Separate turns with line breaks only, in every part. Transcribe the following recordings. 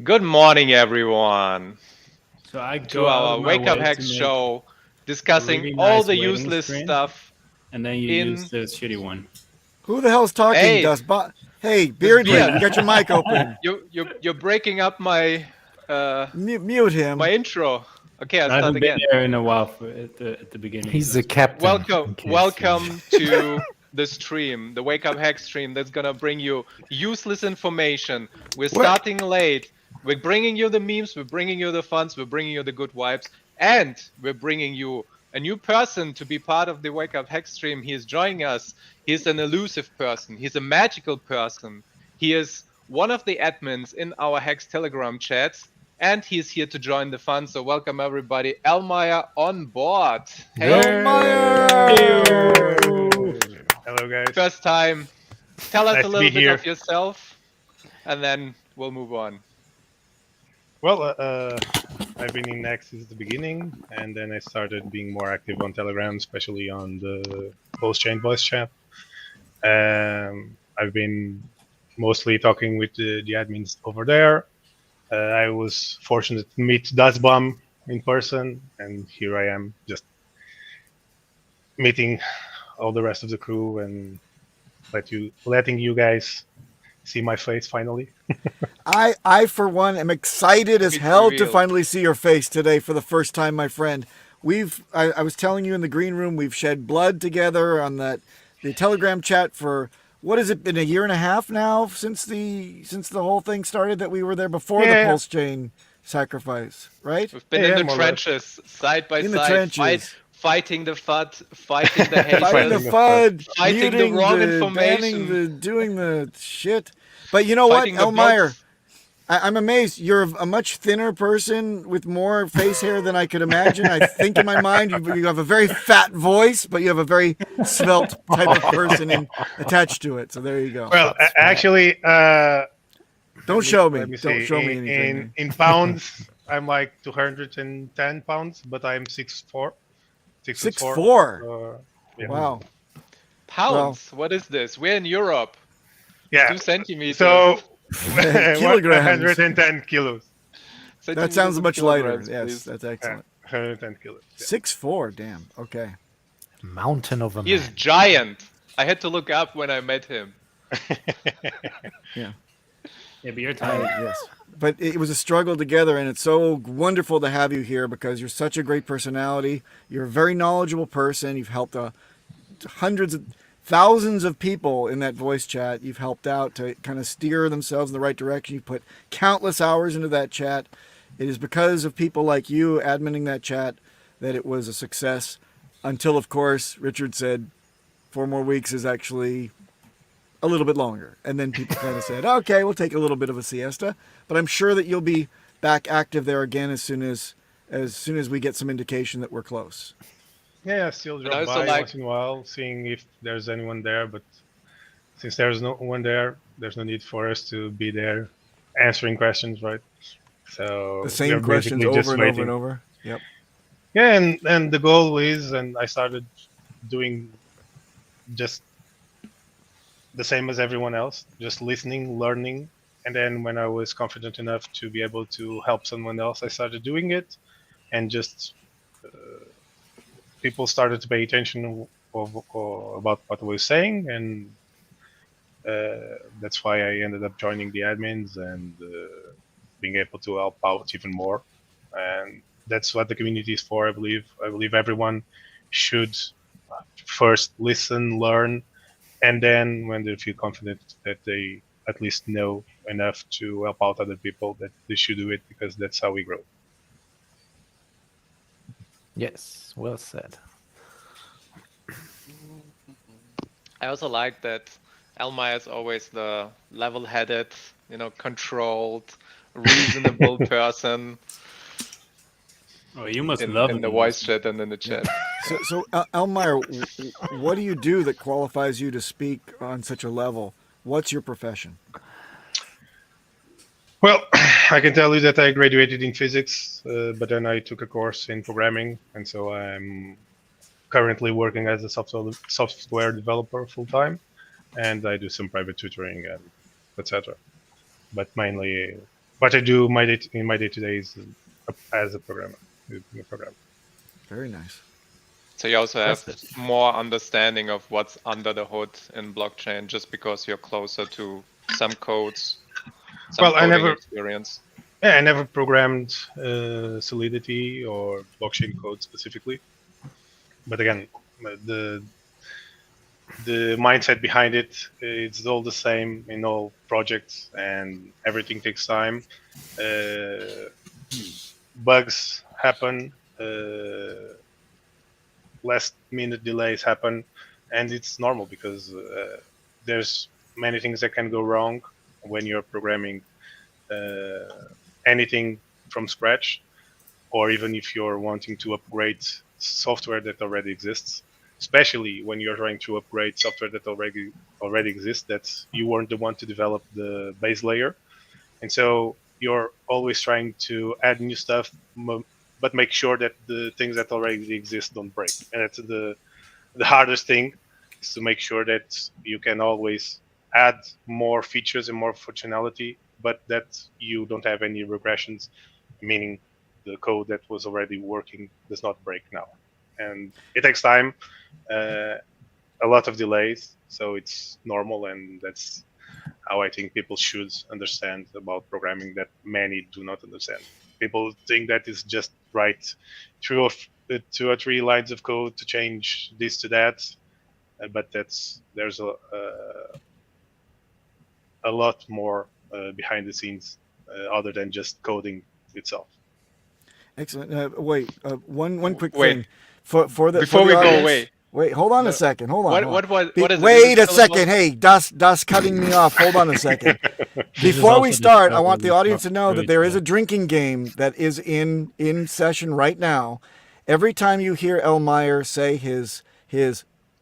Good morning, everyone,
So I
to
go out
our
of my
Wake Up
way
Hex
to make
show
a
discussing
really
all
nice
the
waiting
useless
screen,
stuff
and then you use
in.
the shitty one.
Who the hell's talking,
Hey,
Dustbot? Hey,
the
Beardly,
beard.
you got your mic open.
You're breaking up my
Mute him.
my intro. Okay, I'll
I
start
haven't been
again.
there in a while at the beginning.
He's
so
the captain.
Welcome, welcome to the stream, the Wake Up Hex stream that's gonna bring you useless information. We're starting late. We're bringing you the memes, we're bringing you the funds, we're bringing you the good vibes, and we're bringing you a new person to be part of the Wake Up Hex stream. He is joining us. He's an elusive person. He's a magical person. He is one of the admins in our Hex Telegram chats, and he's here to join the fun. So welcome everybody. Elmyre on board. Hey,
Elmyre!
Hello, guys.
first time. Tell us
Nice
a
to
little
be
bit
here.
of yourself, and then we'll move on.
Well, I've been in HEX since the beginning, and then I started being more active on Telegram, especially on the post-chain voice chat. I've been mostly talking with the admins over there. I was fortunate to meet Dustbomb in person, and here I am, just meeting all the rest of the crew and letting you guys see my face finally.
I for one am excited as
It's
hell to
revealed.
finally see your face today for the first time, my friend. I was telling you in the green room, we've shed blood together on the Telegram chat for what has it been, a year and a half now since the whole thing started, that we were there before the pulse chain sacrifice, right?
We've been
Yeah,
in the
more or less.
trenches, side by
In the
side,
trenches.
fighting the FUD, fighting the haters.
Fighting the
the
FUD,
Fighting the
muting
wrong
banning
information.
doing the shit. But you know what,
Fighting the
Elmyre?
bots.
I'm amazed. You're a much thinner person with more face hair than I could imagine. I think in my mind you have a very fat voice, but you have a very svelte type of person attached to it. So there you go.
Well, actually,
Don't show me.
let me
Don't
see.
show me anything.
In pounds, I'm like 210 pounds, but I'm 6'4".
6'4".
Yeah.
Wow.
Pounds. What is this? We're in Europe.
Yeah.
2 centimeters.
So
Kilograms.
110 kilos.
That sounds much lighter.
Kilograms,
Yes,
please.
that's excellent.
110 kilos. Yeah.
6'4". Damn. Okay.
Mountain of a
He is
man.
giant. I had to look up when I met him.
Yeah.
Yeah, but you're tiny.
Yes. But it was a struggle together, and it's so wonderful to have you here because you're such a great personality. You're a very knowledgeable person. You've helped thousands of people in that voice chat. You've helped out to kind of steer themselves in the right direction. You put countless hours into that chat. It is because of people like you adminning that chat that it was a success, until, of course, Richard said 4 more weeks is actually a little bit longer. And then people kind of said, okay, we'll take a little bit of a siesta. But I'm sure that you'll be back active there again as soon as we get some indication that we're close.
Yeah, I still
And
drop
also,
by
like-
once in a while, seeing if there's anyone there. But since there's no one there, there's no need for us to be there answering questions, right? So
The same
we're
questions
basically just
over and over
waiting.
and over. Yep.
Yeah, and the goal is, and I started doing just the same as everyone else, just listening, learning, and then when I was confident enough to be able to help someone else, I started doing it, and just people started to pay attention about what I was saying, and that's why I ended up joining the admins and being able to help out even more. And that's what the community is for, I believe. I believe everyone should first listen, learn, and then when they feel confident that they at least know enough to help out other people, that they should do it, because that's how we grow.
Yes, well said.
I also like that Elmyre is always the level-headed, controlled, reasonable person
Oh, you must
in
love
the
him.
voice chat and in the chat.
So Elmyre, what do you do that qualifies you to speak on such a level? What's your profession?
Well, I can tell you that I graduated in physics, but then I took a course in programming, and so I'm currently working as a software developer full-time, and I do some private tutoring and etc. But mainly what I do in my day-to-day is as a programmer.
Very nice.
So you also have
Impressive.
more understanding of what's under the hood in blockchain, just because you're closer to some codes, some
Well,
coding experience.
I never programmed Solidity or blockchain code specifically. But again, the mindset behind it's all the same in all projects, and everything takes time. Bugs happen, last minute delays happen, and it's normal because there's many things that can go wrong when you're programming anything from scratch, or even if you're wanting to upgrade software that already exists, especially when you're trying to upgrade software that already exists, that you weren't the one to develop the base layer. And so you're always trying to add new stuff, but make sure that the things that already exist don't break. And that's the hardest thing, is to make sure that you can always add more features and more functionality, but that you don't have any regressions, meaning the code that was already working does not break now. And it takes time, a lot of delays, so it's normal, and that's how I think people should understand about programming that many do not understand. People think that it's just write two or three lines of code to change this to that, but there's a lot more behind the scenes other than just coding itself.
Excellent. Wait, one quick
Wait.
thing. For the
Before
for the
we go
audience-
away.
Wait, hold on
No.
a second. Hold on. hold on.
What is it?
Wait
Is it
a
still
second.
about-
Hey, Das cutting me off. Hold on a second.
This is
Before
also
we start, I
discovered
want the
with
audience to know that there is a
Druid,
drinking game that is in session right now. Every time you hear Elmyre say his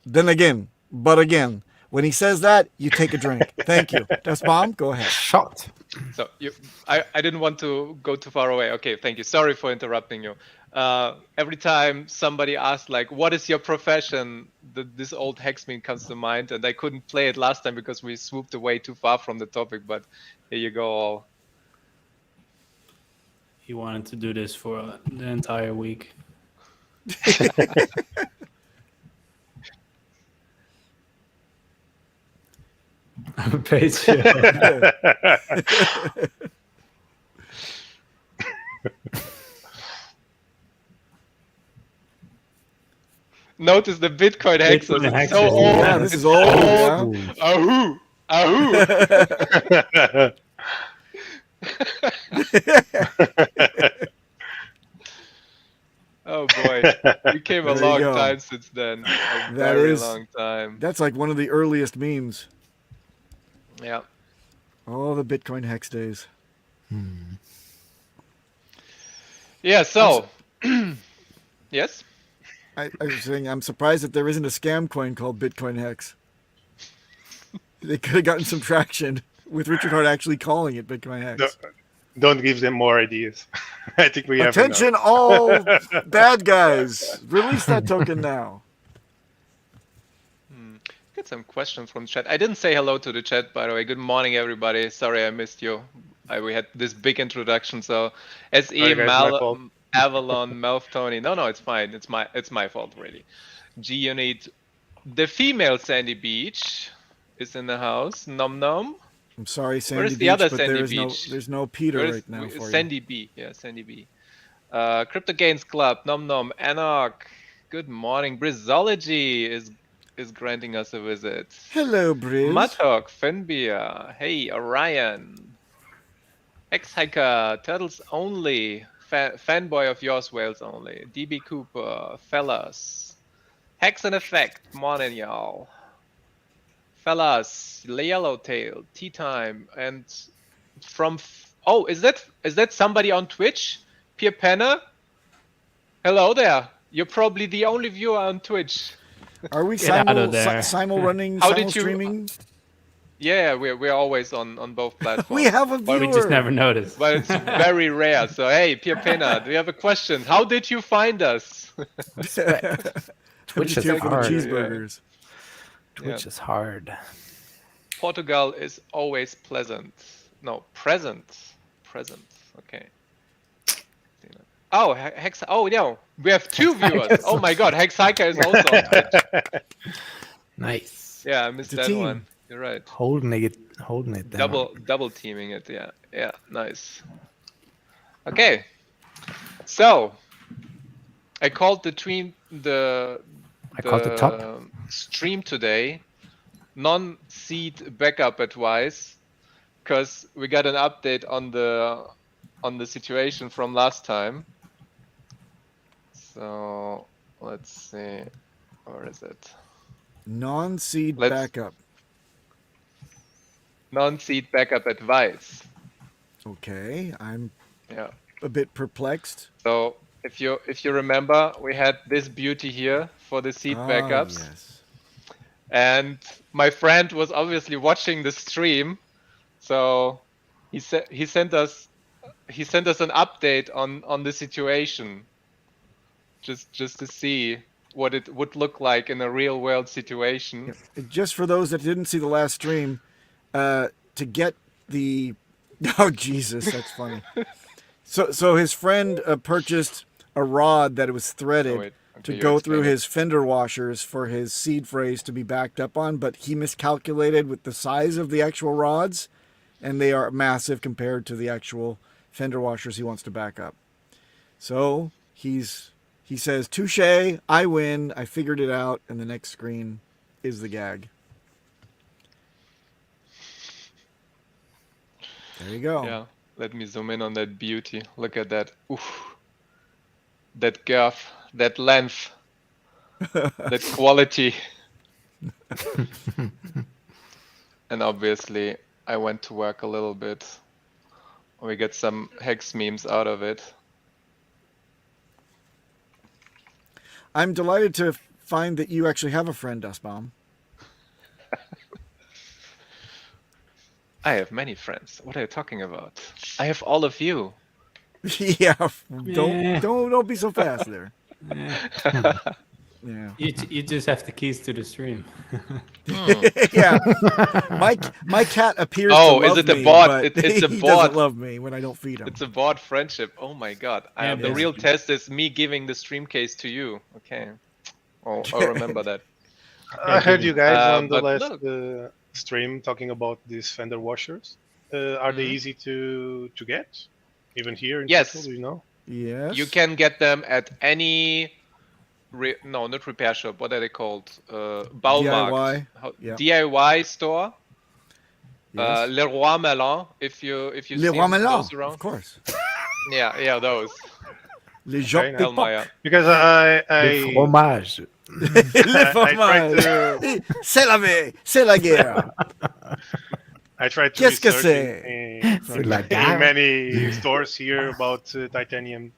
then again, but again, when he says that, you take a drink. Thank you. Das Bomb, go ahead.
Shot.
So I didn't want to go too far away. Okay, thank you. Sorry for interrupting you. Every time somebody asks, like, what is your profession, this old hex meme comes to mind, and I couldn't play it last time because we swooped away too far from the topic, but here you go.
He wanted to do this for the entire week. I'm a page.
Notice the Bitcoin hexes.
Bitcoin
It's so
hexes,
old.
Yeah, this is
It's
old.
so
Yeah.
Ahoo! Ahoo! Oh boy, we came a
There you
long
go.
time since then. A
That
very
is-
long time.
That's like one of the earliest memes.
Yeah.
Oh, the Bitcoin hex days.
Yeah. So, yes.
I was saying I'm surprised that there isn't a scam coin called Bitcoin hex. They could have gotten some traction with Richard Hart actually calling it Bitcoin hex.
Don't give them more ideas. I think we have enough.
Attention, all bad guys! Release that token now.
Get some questions from chat. I didn't say hello to the chat, by the way. Good morning, everybody. Sorry I missed you. We had this big introduction. So, SE,
Sorry, guys, my fault.
Avalon, Melf, Tony. No, it's fine. It's my fault, really. G Unit, the female Sandy Beach is in the house. Nom nom.
I'm sorry, Sandy
Where's the
Beach,
other
but
Sandy
there is
Beach?
there's no Peter
Where's-
right now for
Sandy B. Yeah, Sandy B. Crypto Gains Club, Nom Nom, Anarch. Good morning. Brizology is granting us a visit.
you. Hello, Briz.
Mudhawk, Fenbia, hey, Orion. X-Hiker, Turtles Only, Fanboy of Yours, Whales Only, DB Cooper, Fellas. Hex and Effect, morning, y'all. Fellas, Yellowtail, Tea Time, and from... Oh, is that somebody on Twitch? Pierre Penner? Hello there. You're probably the only viewer on Twitch.
Are we
Get out of there.
simul running,
How
simul
did you-
streaming?
Yeah, we're always on both platforms.
We have a
But
viewer.
we just never noticed.
But it's very rare. So hey, Pierre Penner, do you have a question? How did you find us?
Twitch is
Here for the
hard.
cheeseburgers.
Twitch is hard.
Portugal is always pleasant. No, present. present. Okay. Oh, Hex. Oh, no. We have 2 viewers. Oh my god. Hexhiker is also on Twitch.
Nice.
Yeah, I missed
It's a
that
team.
one. You're right.
Holding it down.
Double teaming it. Yeah. Yeah. Nice. Okay. So I called the
top.
stream today non-seed backup advice because we got an update on the situation from last time. So let's see, where is it?
Non-seed
Let's-
backup.
Non-seed backup advice.
Okay, I'm
Yeah.
a bit perplexed.
So if you remember, we had this beauty here for the seed backups.
Yes.
And my friend was obviously watching the stream, so he sent us an update on the situation, just to see what it would look like in a real world situation.
Just for those that didn't see the last stream, to get the oh Jesus, that's funny. So his friend purchased a rod that was threaded.
Oh, wait. Okay,
To
you
go through
explain it.
his fender washers for his seed phrase to be backed up on, but he miscalculated with the size of the actual rods, and they are massive compared to the actual fender washers he wants to back up. So he says, "Touche, I win. I figured it out." And the next screen is the gag. There you go.
Yeah, let me zoom in on that beauty. Look at that. Oof. That girth, that length, that quality. And obviously, I went to work a little bit. We get some hex memes out of it.
I'm delighted to find that you actually have a friend, Dustbaum.
I have many friends. What are you talking about? I have all of you.
Yeah,
Yeah.
don't be so fast there. Yeah.
You just have the keys to the stream.
Yeah. My cat appears
Oh,
to love
is it the
me,
bot?
but
It's a
he
bot.
doesn't love me when I don't feed him.
It's a bot friendship. Oh my god.
Yeah,
The
yeah.
real test is me giving the stream case to you. Okay. Oh, I'll remember that.
I heard you guys on the
but
last
look.
stream talking about these fender washers. Are they
Mhm.
easy to get? Even here in
Yes.
Chico, do you know?
Yes.
You can get them at any no, not repair shop. What are they called? Baumarkt.
DIY. Yeah.
DIY store.
Yes.
Leroy Merlin. If you see
Leroy Merlin,
those around.
of course.
Yeah, those.
Les Jacques
Okay,
Elmyre.
Because
Le
I
fromage.
Le
I tried
fromage. C'est la vie, c'est la guerre.
I tried to
Qu'est-ce que
research
c'est?
C'est la
in
guerre.
many stores here about titanium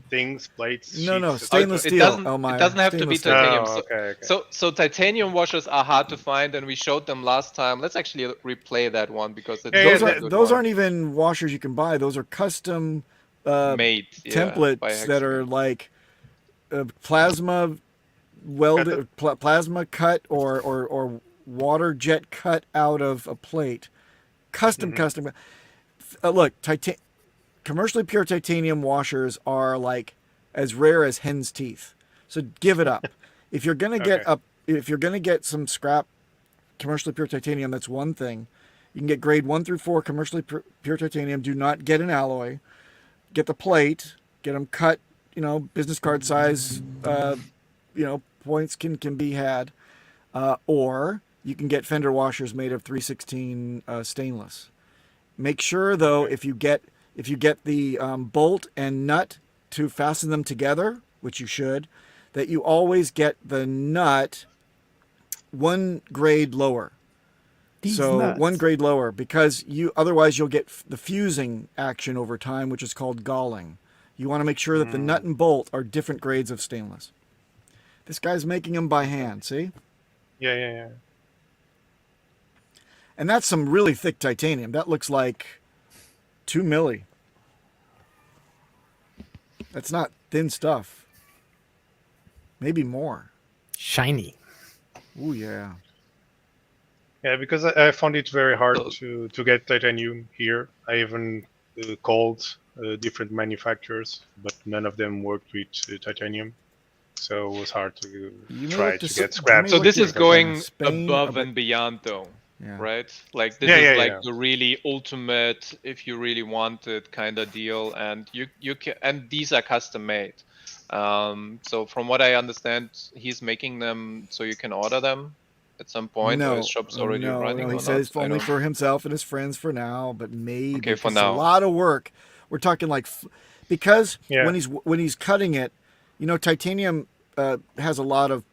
things, plates,
No,
sheets,
stainless
it
steel.
doesn't,
Elmyre.
it doesn't have to be
Stainless steel.
titanium.
Oh,
So-
okay.
So titanium washers are hard to find, and we showed them last time. Let's actually replay that one because it's
Yeah,
a good
Those
one.
aren't even washers you can buy. Those are custom
made by
templates that are
Hexicans.
like plasma welded, plasma cut or water jet cut out of a plate. Custom. Look, commercially pure titanium washers are like as rare as hen's teeth. So give it up. If you're gonna get some scrap commercially pure titanium, that's one thing. You can get grade 1 through 4 commercially pure titanium. Do not get an alloy. Get the plate. Get them cut. Business card size. Points can be had. Or you can get fender washers made of 316 stainless. Make sure though, if you get the bolt and nut to fasten them together, which you should, that you always get the nut one grade lower. One grade lower, because otherwise you'll get the fusing action over time, which is called galling. You want to make sure that the nut and bolt are different grades of stainless. This guy's making them by hand, see?
Yeah.
And that's some really thick titanium. That looks like 2 milli. That's not thin stuff. Maybe more.
Shiny.
Ooh, yeah.
Yeah, because I found it very hard to get titanium here. I even called different manufacturers, but none of them worked with titanium. So it was hard to
You may
try
look
to
to
get
s-
scraps.
may
So
look
this
to
is going
Spain,
above
but-
and beyond, though,
Yeah.
right? Like this
Yeah,
is
yeah,
like
yeah.
the really ultimate, if you really want it, kind of deal, and you can, and these are custom made. So from what I understand, he's making them so you can order them at some point, or his shop's already running.
He
or
says
not? I
only
don't-
for himself and his friends for now, but maybe
Okay, for
it's a
now.
lot of work. We're talking like because
Yeah.
when he's cutting it, titanium has a lot of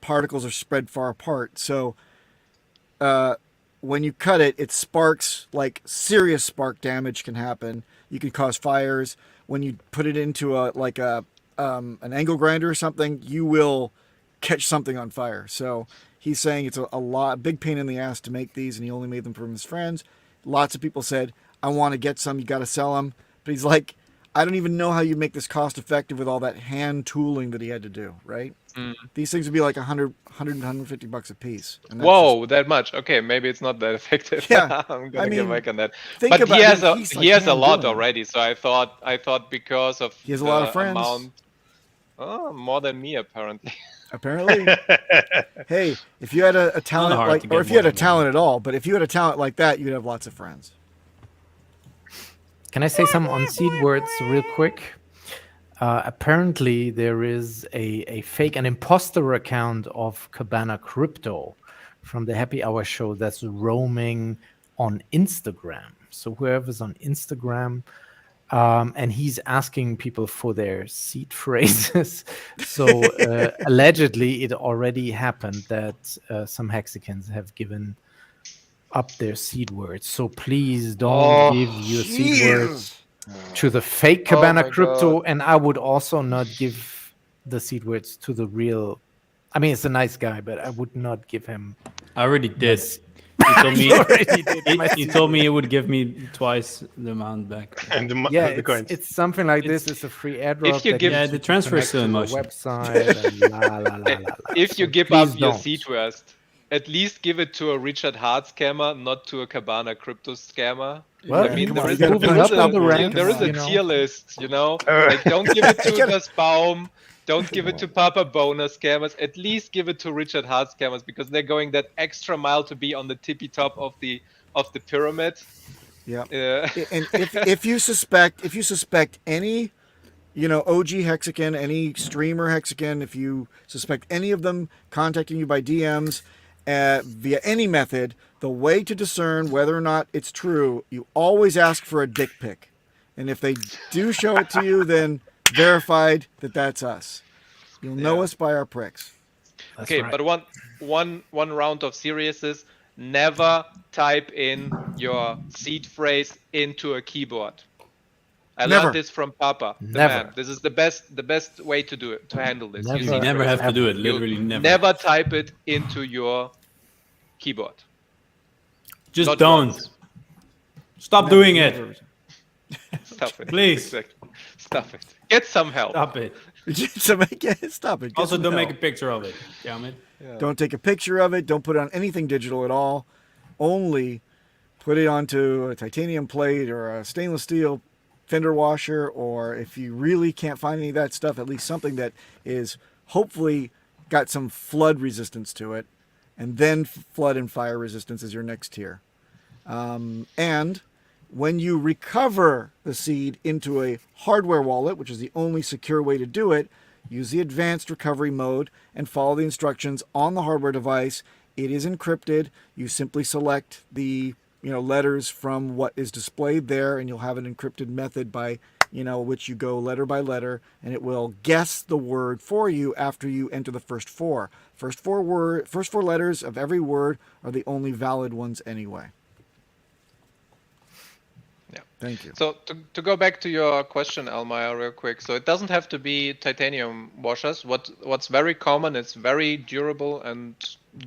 particles are spread far apart. So when you cut it, it sparks, like serious spark damage can happen. You can cause fires. When you put it into an angle grinder or something, you will catch something on fire. So he's saying it's a big pain in the ass to make these, and he only made them for his friends. Lots of people said, I want to get some, you got to sell them. But he's like, I don't even know how you make this cost effective with all that hand tooling that he had to do, right? These things would be like 100, 150 bucks a piece. And that's
Whoa, that much? Okay, maybe it's not that effective.
Yeah,
I'm gonna
I
get
mean,
back on that.
think
But
about
he
it,
has
he's like
he has a
hand
lot
doing it.
already. So I thought because of
He has a
the
lot of friends.
amount. Oh, more than me apparently.
Apparently. Hey, if you had a talent
hard
like,
to
or
get
if you had
more
a
than
talent at all, but if you had a talent like that, you'd have lots of friends.
Can I say some on seed words real quick? Apparently, there is a fake, an imposter account of Cabana Crypto from the Happy Hour show that's roaming on Instagram. So whoever's on Instagram, and he's asking people for their seed phrases. So allegedly, it already happened that some Hexicans have given up their seed words. So please don't give your seed words to the fake Cabana
my
Crypto,
God.
and I would also not give the seed words to the real. I mean, it's a nice guy, but I would not give him.
I already did.
Yes.
He told me.
already did my
He
seed
told me he would give me twice the amount back.
And
Yeah,
the coins.
it's something like this. It's a free airdrop.
you
that
give-
you
Yeah,
can
the transfer is
connect
still in
to a
motion.
website. And la, la, la, la, la.
If you
So
give
please
up your
don't.
seed worst, at least give it to a Richard Hart scammer, not to a Cabana Crypto scammer.
Well,
I mean,
come
there
on,
is
you gotta
there
move
is
up on the
a
ranks,
there is a
you know.
tier list, Like, don't give it to
You gotta-
just Baum. Don't give it to Papa Bonus scammers. At least give it to Richard Hart scammers because they're going that extra mile to be on the tippy top of the pyramid.
Yeah.
Uh,
And if you suspect any, OG Hexican, any streamer Hexican, if you suspect any of them contacting you by DMs via any method, the way to discern whether or not it's true, you always ask for a dick pic. And if they do show it to you, then verified that that's us. You'll know
Yeah.
us by our pricks.
That's
Okay,
right.
but one round of seriousness. Never type in your seed phrase into a keyboard. I
Never.
learned this from Papa, the
Never.
man. This is the best way to do it, to handle this.
Never.
You
You
seed
never
phrase.
have to do it.
You
Literally never.
Never type it into your keyboard.
Just
Not
don't.
once.
Stop doing it.
Never.
Stop it.
Please.
Exactly. Stop it. Get some help.
Stop it.
Stop it. Get
Also,
some
don't make
help.
a picture of it. Damn it.
Don't take a picture of it. Don't put it on anything digital at all. Only put it onto a titanium plate or a stainless steel fender washer, or if you really can't find any of that stuff, at least something that is hopefully got some flood resistance to it, and then flood and fire resistance is your next tier. And when you recover the seed into a hardware wallet, which is the only secure way to do it, use the advanced recovery mode and follow the instructions on the hardware device. It is encrypted. You simply select the letters from what is displayed there, and you'll have an encrypted method by which you go letter by letter, and it will guess the word for you after you enter the first four. First four letters of every word are the only valid ones anyway.
Yeah.
Thank you.
So to go back to your question, Elmyre, real quick. So it doesn't have to be titanium washers. What's very common, it's very durable and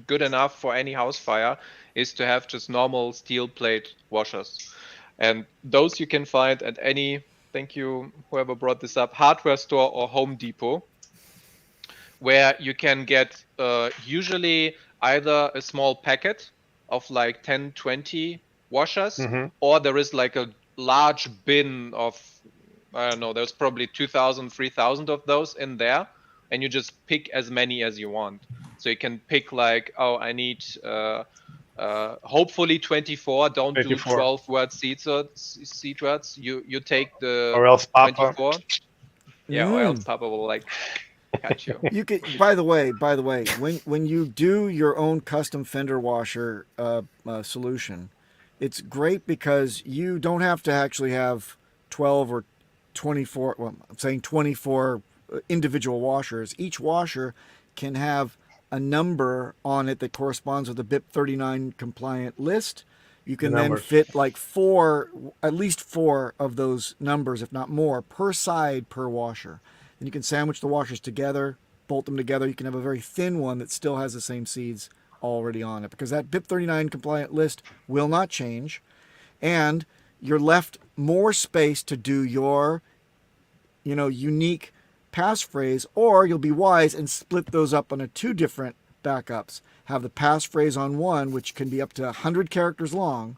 good enough for any house fire, is to have just normal steel plate washers. And those you can find at any, thank you, whoever brought this up, hardware store or Home Depot, where you can get usually either a small packet of like 10, 20 washers, or there is like large bin of, I don't know, there's probably 2,000, 3,000 of those in there, and you just pick as many as you want. So you can pick like, oh, I need hopefully 24. Don't
24.
do 12-word seed words. You take the
Or else Papa.
24. Yeah, or else Papa will like catch you.
You could. By the way, when you do your own custom fender washer solution, it's great because you don't have to actually have 12 or 24. Well, I'm saying 24 individual washers. Each washer can have a number on it that corresponds with the BIP 39 compliant list. You can then fit like at least four of those numbers, if not more, per side per washer. And you can sandwich the washers together, bolt them together. You can have a very thin one that still has the same seeds already on it, because that BIP 39 compliant list will not change, and you're left more space to do your, unique passphrase, or you'll be wise and split those up onto two different backups. Have the passphrase on one, which can be up to 100 characters long,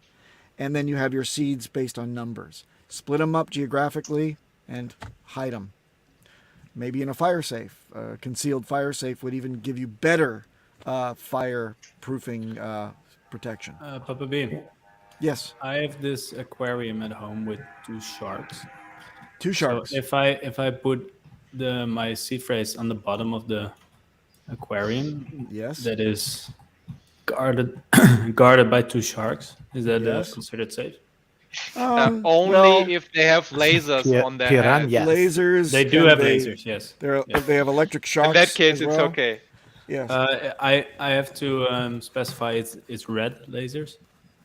and then you have your seeds based on numbers. Split them up geographically and hide them. Maybe in a fire safe. Concealed fire safe would even give you better fire-proofing protection.
Papa B,
Yes,
I have this aquarium at home with 2 sharks.
2 sharks.
So if I put my seed phrase on the bottom of the aquarium,
Yes.
that is guarded by 2 sharks, is that
Yes.
considered safe?
Only if they have lasers on their head.
piranhas.
Lasers.
They do
and
have lasers, yes.
They have electric shocks.
In that case,
as
it's
well.
okay.
Yes.
I have to specify it's red lasers.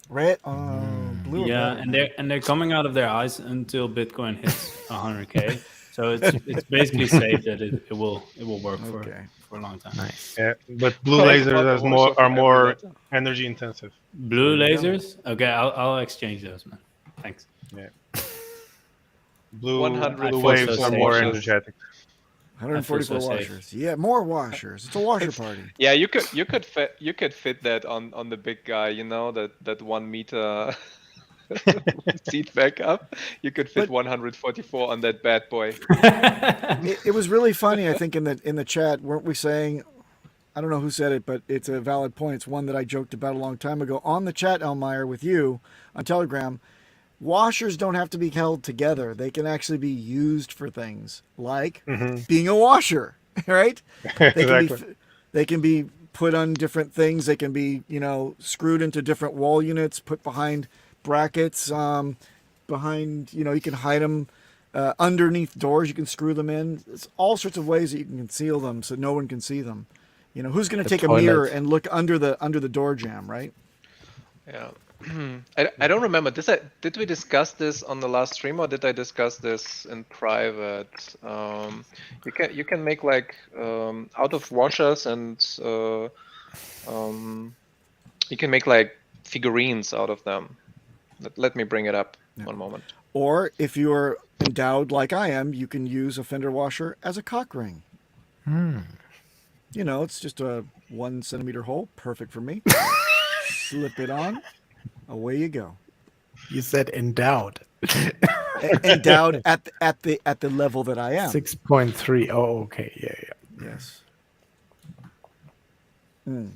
Red, blue. or
Yeah,
red.
and they're coming out of their eyes until Bitcoin hits 100K. So it's basically safe that it will work for a long time.
Nice.
Yeah, but blue lasers are more energy intensive.
Blue lasers? Okay, I'll exchange those, man. Thanks.
Yeah. Blue
100
waves are more
washers.
energetic.
144
I feel so safe.
washers. Yeah, more washers. It's a washer party.
Yeah, you could fit that on the big guy, that 1 meter seat backup. You could fit 144 on that bad boy.
It was really funny. I think in the chat, weren't we saying? I don't know who said it, but it's a valid point. It's one that I joked about a long time ago on the chat, Elmyre, with you on Telegram. Washers don't have to be held together. They can actually be used for things like being a washer, right? They can be put on different things. They can be, screwed into different wall units, put behind brackets, behind, you can hide them underneath doors. You can screw them in. It's all sorts of ways that you can conceal them so no one can see them. Who's going to take a mirror and look under the door jamb, right?
Yeah. I don't remember. Did we discuss this on the last stream, or did I discuss this in private? You can make like out of washers, and you can make like figurines out of them. Let me bring it up. One moment.
Or if you are endowed like I am, you can use a fender washer as a cock ring. It's just a 1 centimeter hole, perfect for me. Slip it on. Away you go.
You said endowed.
Endowed at the level that I am.
6.3. Oh, okay. Yeah.
Yes. You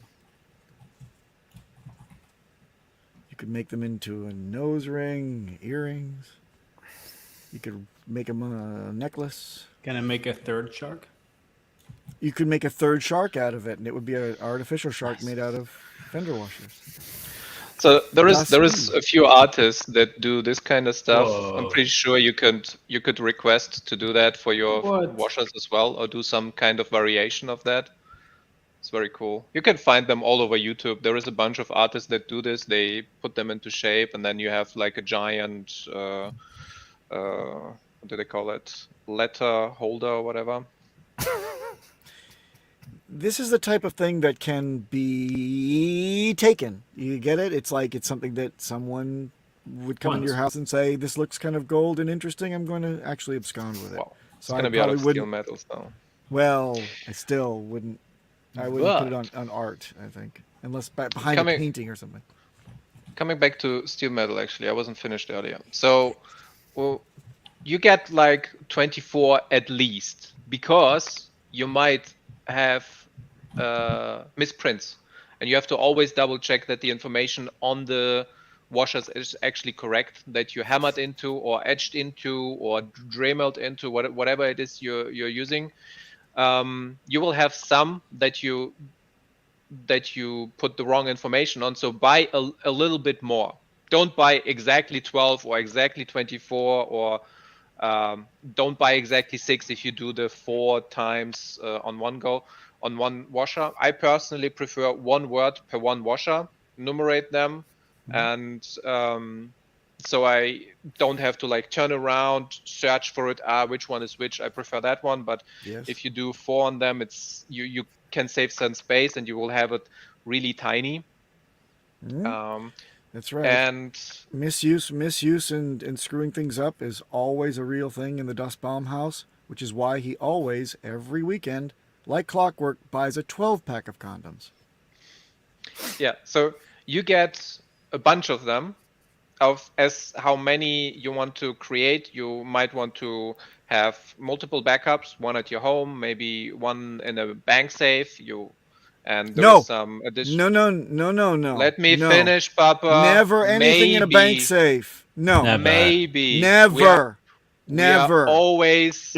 could make them into a nose ring, earrings. You could make them a necklace.
Can I make a 3rd shark?
You could make a 3rd shark out of it, and it would be an artificial shark made out of fender washers.
So there is a few artists that do this kind of stuff.
Whoa.
I'm pretty sure you could request to do that for your washers as well, or do some kind of variation of that. It's very cool. You can find them all over YouTube. There is a bunch of artists that do this. They put them into shape, and then you have like a giant, what do they call it? Letter holder or whatever.
This is the type of thing that can be taken. You get it? It's like it's something that someone would come into your house and say, "This looks kind of gold and interesting. I'm going to actually abscond with it."
Wow. It's
So
going to
I
be out of
probably
steel
wouldn't.
metals now.
Well, I still wouldn't. I wouldn't put it on art. I think, unless behind a painting or something.
coming back to steel metal, actually, I wasn't finished earlier. So, well, you get like 24 at least, because you might have misprints, and you have to always double check that the information on the washers is actually correct, that you hammered into or etched into or dremeled into, whatever it is you're using. You will have some that you put the wrong information on, so buy a little bit more. Don't buy exactly 12 or exactly 24, or don't buy exactly 6 if you do the 4 times on one go on one washer. I personally prefer one word per one washer, numerate them, and so I don't have to like turn around, search for it. Which one is which? I prefer that one. But
Yes.
if you do 4 on them, it's you can save some space, and you will have it really tiny.
That's right.
And
misuse and screwing things up is always a real thing in the Dustbaum house, which is why he always, every weekend, like clockwork, buys a 12-pack of condoms.
yeah, so you get a bunch of them. As how many you want to create, you might want to have multiple backups, one at your home, maybe one in a bank safe. And there is some additional.
No.
Let me
No.
finish, Papa.
Never anything in a bank safe. No.
Never.
Maybe.
Never.
We are always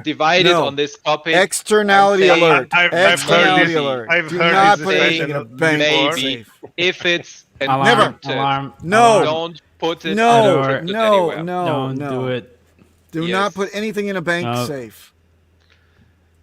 divided on this topic.
Externality alert.
I've
Externality
heard
alert.
I've
Do
heard
not
this
put anything
discussion
in a bank
maybe
safe.
if it's
Alarm,
encrypted.
alarm.
No.
Don't put it
No.
encrypted
No.
anywhere.
Don't
No.
do it.
Do
Yes.
not put anything in a bank
No.
safe.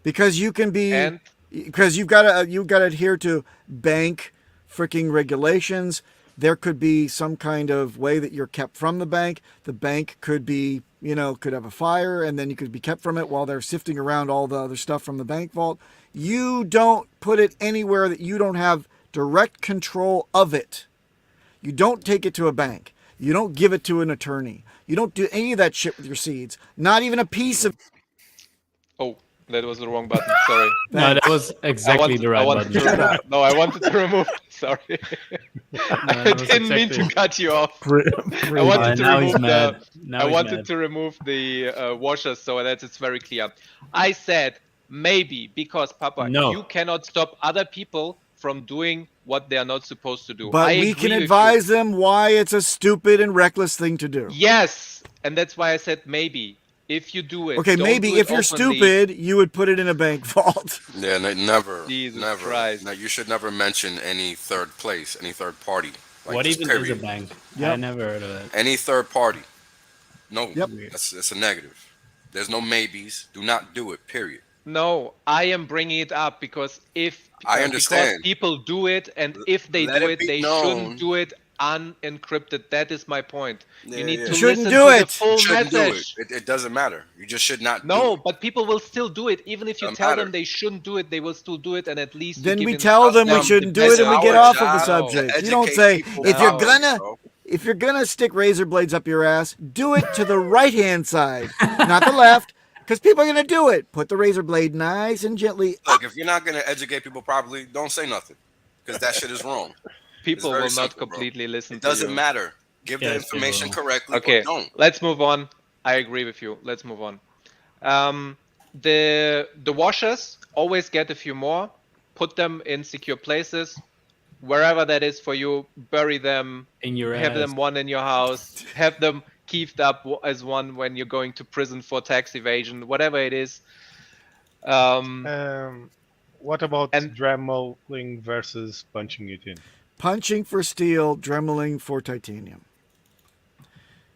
Because you can be,
And
because you've got to adhere to bank freaking regulations. There could be some kind of way that you're kept from the bank. The bank could be, could have a fire, and then you could be kept from it while they're sifting around all the other stuff from the bank vault. You don't put it anywhere that you don't have direct control of it. You don't take it to a bank. You don't give it to an attorney. You don't do any of that shit with your seeds. Not even a piece of.
oh, that was the wrong button. Sorry.
No, that was exactly the right button.
I wanted to remove. Sorry. I didn't mean to cut you off. I wanted to
now
remove
he's mad.
I wanted to remove the washers so that it's very clear. I said maybe because, Papa, you cannot stop other people from doing what they are not supposed to do.
But we can advise them why it's a stupid and reckless thing to do.
Yes, and that's why I said maybe. If you do it.
Okay, maybe if you're stupid, you would put it in a bank vault.
Yeah, never.
Jesus
never.
Christ.
No, you should never mention any third place, any third party. Like,
what even
period.
is a bank?
Yep.
I never heard of it.
Any third party. No,
Yep.
that's a negative. There's no maybes. Do not do it, period.
No, I am bringing it up because
I understand.
Because people do it, and if they
Let
do
it
it,
be
they
known.
shouldn't do it unencrypted. That is my point. You need to
Shouldn't
listen
do
to
it.
the full
Shouldn't do
message.
it. It doesn't matter. You just should not do
No,
it.
but people will still do it. Even if you
Doesn't
tell
matter.
them they shouldn't do it, they will still do it, and at least
Then
you
we
give
tell them we
instructions
shouldn't
to
do it and we
better
get
our
off of the
job
subject.
to
You don't
educate
say,
people
if you're
knowledge,
gonna if you're gonna stick razor blades up your ass, do it to the right hand side, not the left. Because people are going to do it. Put the razor blade nice and gently.
Look, if you're not going to educate people properly, don't say nothing. Because that shit is wrong.
People
very
will not
simple, bro.
completely listen
It
to you.
doesn't matter. Give the
Yes,
information
people.
correctly
Okay,
or don't.
let's move on. I agree with you. Let's move on. The washers, always get a few more. Put them in secure places. Wherever that is for you, bury them.
In your
Have
ass.
them one in your house. Have them kept up as one when you're going to prison for tax evasion. Whatever it is.
What about dremeling versus punching it in?
Punching for steel, dremeling for titanium.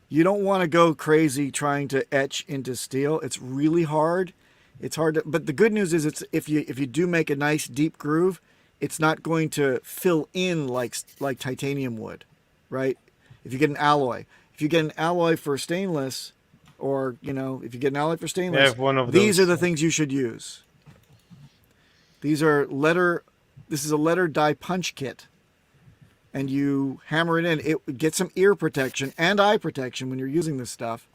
You don't want to go crazy trying to etch into steel. It's really hard. It's hard to, but the good news is it's if you do make a nice deep groove, it's not going to fill in like titanium would, right? If you get an alloy. If you get an alloy for stainless, or if you get an alloy for stainless, these are the things you should use. These are this is a letter die punch kit. And you hammer it in. It gets some ear protection and eye protection when you're using this stuff.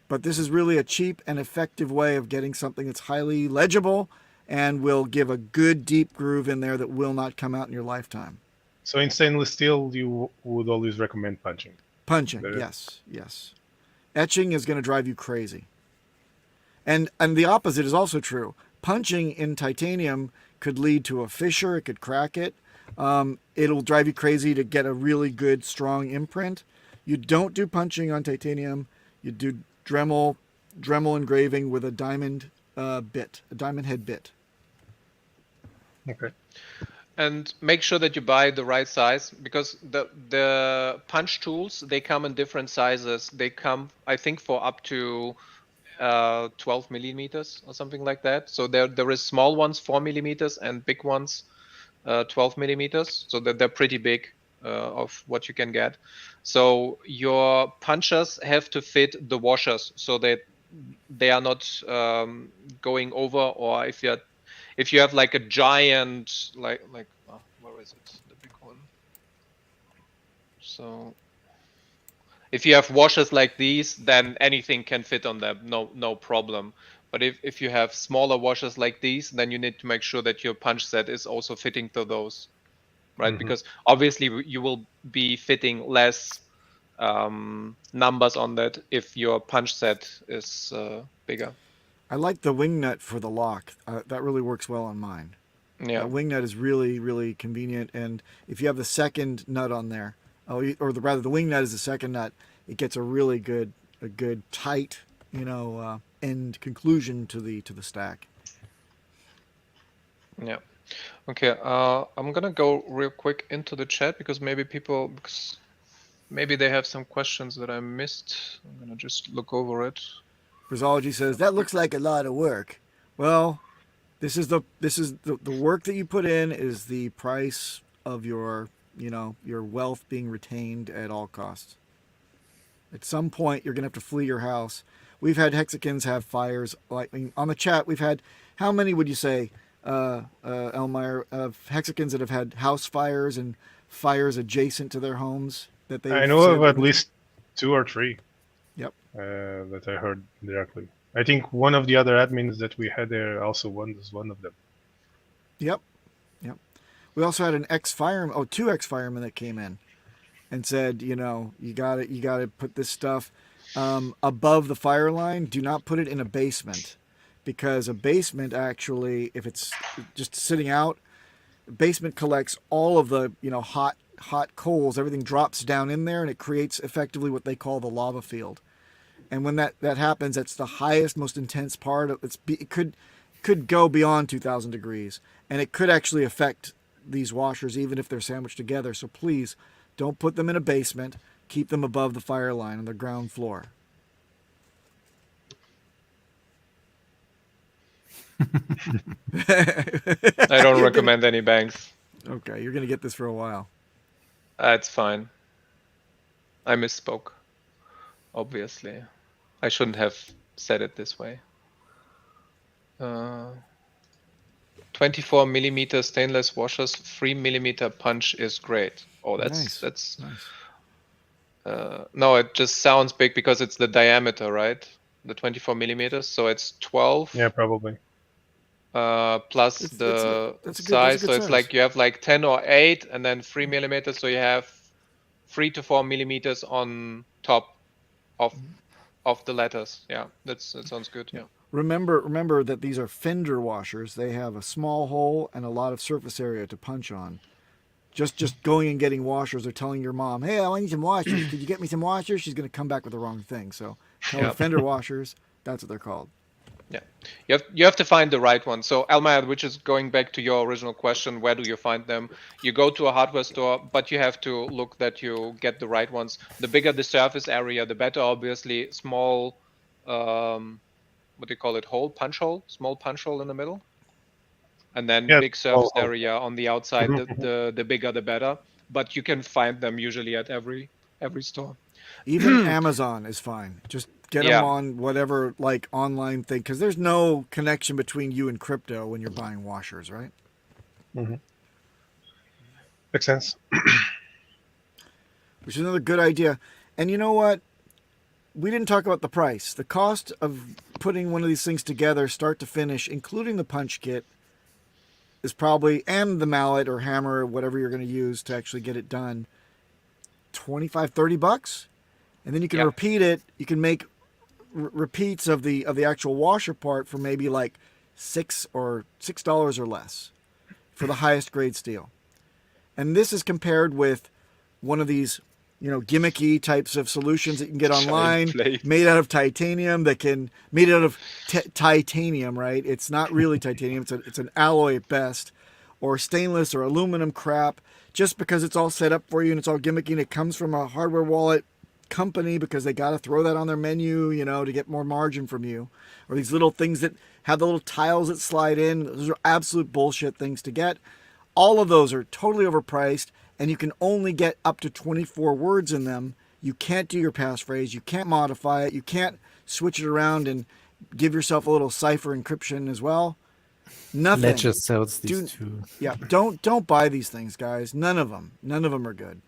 But this is really a cheap and effective way of getting something that's highly legible and will give a good deep groove in there that will not come out in your lifetime.
So in stainless steel, you would always recommend punching.
Punching, yes. Etching is going to drive you crazy. And the opposite is also true. Punching in titanium could lead to a fissure. It could crack it. It'll drive you crazy to get a really good, strong imprint. You don't do punching on titanium. You do Dremel engraving with a diamond bit, a diamond head bit.
Okay.
And make sure that you buy the right size, because the punch tools, they come in different sizes. They come, I think, for up to 12 millimeters or something like that. So there is small ones 4 millimeters and big ones 12 millimeters. So that they're pretty big of what you can get. So your punchers have to fit the washers so that they are not going over, or if you have like a giant like where is it, the big one? So if you have washers like these, then anything can fit on them, no problem. But if you have smaller washers like these, then you need to make sure that your punch set is also fitting to those, right? Because obviously you will be fitting less numbers on that if your punch set is bigger.
I like the wing nut for the lock. That really works well on mine.
Yeah.
That wing nut is really, really convenient. And if you have the second nut on there, rather the wing nut is the second nut, it gets a really good tight, end conclusion to the stack.
Yeah. Okay. I'm gonna go real quick into the chat because maybe they have some questions that I missed. I'm gonna just look over it.
Brizology says that looks like a lot of work. Well, this is the work that you put in is the price of your wealth being retained at all costs. At some point, you're gonna have to flee your house. We've had Hexicans have fires. On the chat, we've had, how many would you say, Elmyre, of Hexicans that have had house fires and fires adjacent to their homes?
I know of at least 2 or 3.
Yep.
That I heard directly. I think one of the other admins that we had there also was one of them.
Yep. We also had two ex-firemen that came in and said, you gotta put this stuff above the fire line. Do not put it in a basement, because a basement actually, if it's just sitting out, basement collects all of the hot coals. Everything drops down in there, and it creates effectively what they call the lava field. And when that happens, that's the highest, most intense part of it. Could go beyond 2,000 degrees, and it could actually affect these washers even if they're sandwiched together. So please don't put them in a basement. Keep them above the fire line on the ground floor.
I don't recommend any banks.
Okay, you're gonna get this for a while.
It's fine. I misspoke. Obviously, I shouldn't have said it this way. 24 millimeter stainless washers, 3 millimeter punch is great. Oh, that's
nice.
No, it just sounds big because it's the diameter, right? The 24 millimeters, so it's 12.
Yeah, probably.
Plus the
that's a
size,
good
so it's
size.
like you have like 10 or 8, and then 3 millimeters, so you have 3 to 4 millimeters on top of the letters. Yeah, that sounds good. Yeah.
Remember that these are fender washers. They have a small hole and a lot of surface area to punch on. Just going and getting washers or telling your mom, hey, I need some washers. Could you get me some washers? She's going to come back with the wrong thing. So tell her fender washers. That's what they're called.
Yeah, you have to find the right one. So Elmyre, which is going back to your original question, where do you find them? You go to a hardware store, but you have to look that you get the right ones. The bigger the surface area, the better. Obviously, small, what do you call it? Small punch hole in the middle, and then big surface area on the outside. The bigger the better. But you can find them usually at every store.
Even Amazon is fine. Just get them on whatever online thing, because there's no connection between you and crypto when you're buying washers, right?
Mm-hmm. Makes sense.
Which is another good idea. And you know what? We didn't talk about the price. The cost of putting one of these things together, start to finish, including the punch kit, is probably, and the mallet or hammer or whatever you're going to use to actually get it done, $25-$30, and then you can repeat it. You can make repeats of the actual washer part for maybe like $6 or less for the highest grade steel. And this is compared with one of these, gimmicky types of solutions that you can get online, made out of titanium. Made out of titanium, right? It's not really titanium. It's an alloy at best, or stainless or aluminum crap. Just because it's all set up for you and it's all gimmicky and it comes from a hardware wallet company because they got to throw that on their menu, to get more margin from you, or these little things that have the little tiles that slide in. Those are absolute bullshit things to get. All of those are totally overpriced, and you can only get up to 24 words in them. You can't do your passphrase. You can't modify it. You can't switch it around and give yourself a little cipher encryption as well. Nothing.
Ledger sells these too.
Yeah, don't buy these things, guys. None of them are good.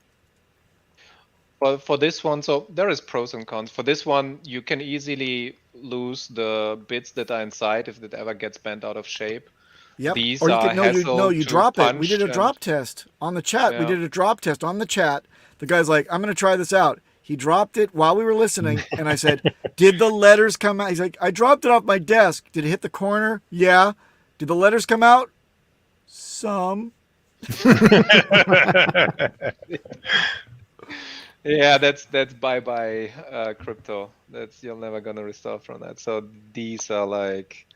Well, for this one, so there is pros and cons. For this one, you can easily lose the bits that are inside if it ever gets bent out of shape.
Yep.
These
or you
are
can you drop it. We did a
punch
drop test on the chat.
Yeah.
We did a drop test on the chat. The guy's like, I'm going to try this out. He dropped it while we were listening, and I said, did the letters come out? He's like, I dropped it off my desk. Did it hit the corner? Yeah. Did the letters come out? Some.
Yeah, that's bye-bye crypto. You're never gonna restore from that. So these are like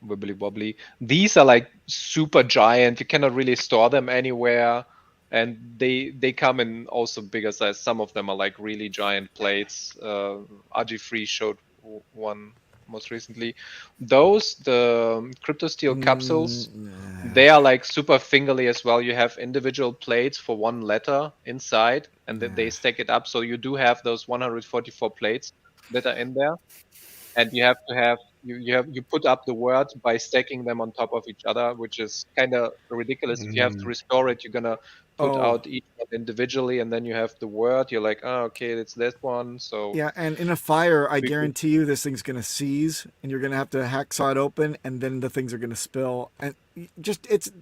wibbly wobbly. These are like super giant. You cannot really store them anywhere, and they come in also bigger size. Some of them are like really giant plates. RG3 showed one most recently. The crypto steel capsules, they are like super fingerly as well. You have individual plates for one letter inside, and then they stack it up. So you do have those 144 plates that are in there, and you have to have you put up the word by stacking them on top of each other, which is kind of ridiculous. If you have to restore it, you're gonna put out each one individually, and then you have the word. You're like, oh, okay, it's this one. So
yeah, and in a fire, I guarantee you this thing's gonna seize, and you're gonna have to hacksaw it open, and then the things are gonna spill. And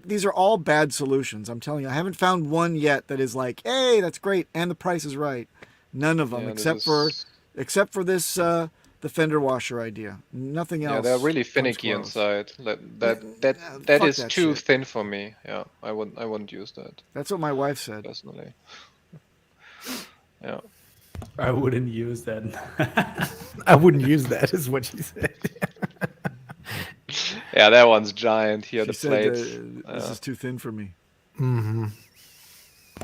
these are all bad solutions. I'm telling you, I haven't found one yet that is like, hey, that's great, and the price is right. None of them, except for this the fender washer idea. Nothing else.
Yeah, they're really finicky inside. That is too thin for me. Yeah, I wouldn't use that.
That's what my wife said.
Personally. Yeah.
I wouldn't use that.
I wouldn't use that, is what she said.
Yeah, that one's giant. Here,
She
the
said,
plates.
this is too thin for me.
Mm-hmm.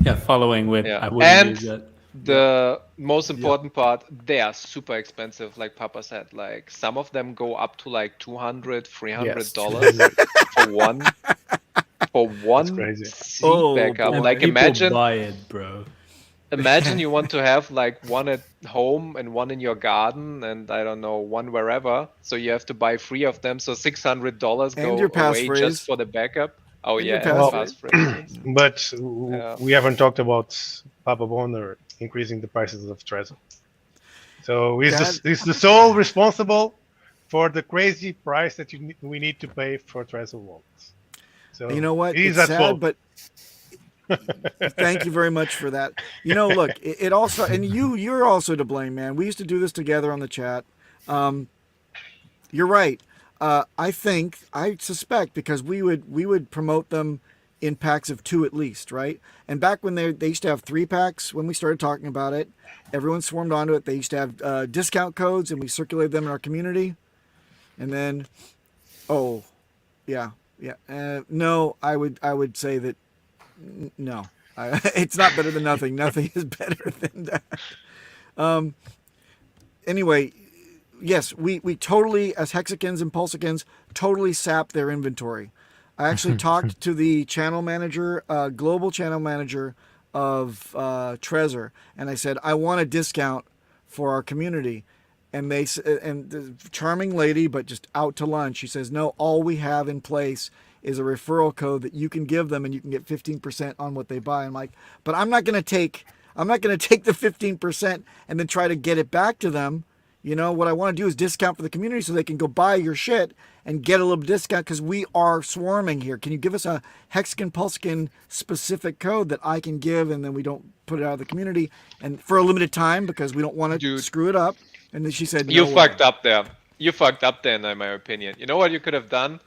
Yeah, following with
Yeah.
I wouldn't use that.
The most important part, they are super expensive, like Papa said. Like some of them go up to like $200, $300 for one seed backup.
And
like
people
imagine
buy it, bro.
Imagine you want to have like one at home and one in your garden, and I don't know, one wherever. So you have to buy 3 of them. So $600 go
your
away
passphrase.
just for the backup. Oh
And your
yeah,
passphrase.
But
Yeah.
we haven't talked about Papa Bonner increasing the prices of Trezor. So he's the sole responsible for the crazy price that we need to pay for Trezor wallets. So
You know what?
He's
It's
at fault.
sad, but thank you very much for that. Look, it also, and you're also to blame, man. We used to do this together on the chat. You're right. I suspect because we would promote them in packs of 2 at least, right? And back when they used to have 3 packs, when we started talking about it, everyone swarmed onto it. They used to have discount codes, and we circulated them in our community. And then, no, I would say that no, it's not better than nothing. Nothing is better than that. Anyway, yes, we totally, as Hexicans and Pulsicans, totally sap their inventory. I actually talked to the channel manager, global channel manager of Trezor, and I said, I want a discount for our community. And the charming lady, but just out to lunch, she says, no, all we have in place is a referral code that you can give them, and you can get 15% on what they buy. I'm like, but I'm not going to take the 15% and then try to get it back to them. What I want to do is discount for the community so they can go buy your shit and get a little discount because we are swarming here. Can you give us a Hexagon Pulskin specific code that I can give, and then we don't put it out of the community and for a limited time because we don't want to
Dude.
screw it up? And then she said,
You
no way.
fucked up there. You fucked up there, in my opinion. You know what you could have done?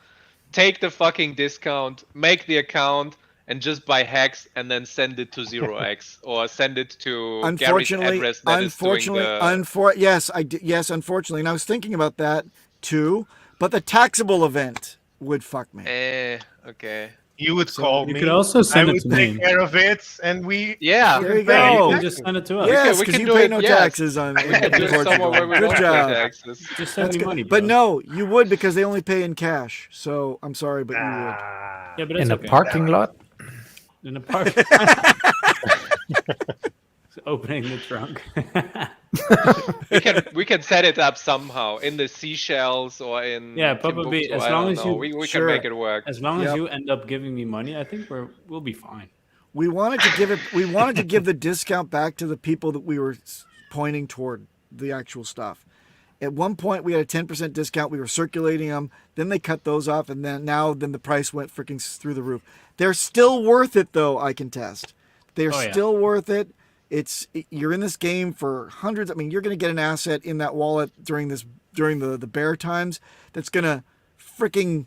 Take the fucking discount, make the account, and just buy HEX and then send it to 0x or send it to Gary's
Unfortunately,
address that is doing the...
yes, unfortunately. And I was thinking about that too, but the taxable event would fuck me.
Okay.
You would call
You
me.
could also send
I
it
would
to
take
me.
care of it, and we.
Yeah.
There you
Yeah,
go.
you can just send it to us.
Yes,
we
because
can
you
do
pay
it,
no
yes.
taxes on
We can do
in
it somewhere
Portugal.
where we
Good
don't pay
job.
taxes.
Just send me money, bro.
But no, you would because they only pay in cash. So I'm sorry, but you would.
Ah.
Yeah, but
In
it's
a
okay.
parking lot.
In a park. Opening the trunk.
We can set it up somehow in the seashells or in
Yeah, probably,
Timbuktu,
as
I
long
don't
as
know.
you-
we
Sure.
can make it work.
As long as
Yep.
you end up giving me money, I think we'll be fine.
We wanted to give the discount back to the people that we were pointing toward the actual stuff. At one point, we had a 10% discount. We were circulating them. Then they cut those off, and then the price went freaking through the roof. They're still worth it, though. I can test. They're
Oh, yeah.
still worth it. You're in this game for hundreds. I mean, you're going to get an asset in that wallet during the bear times that's going to freaking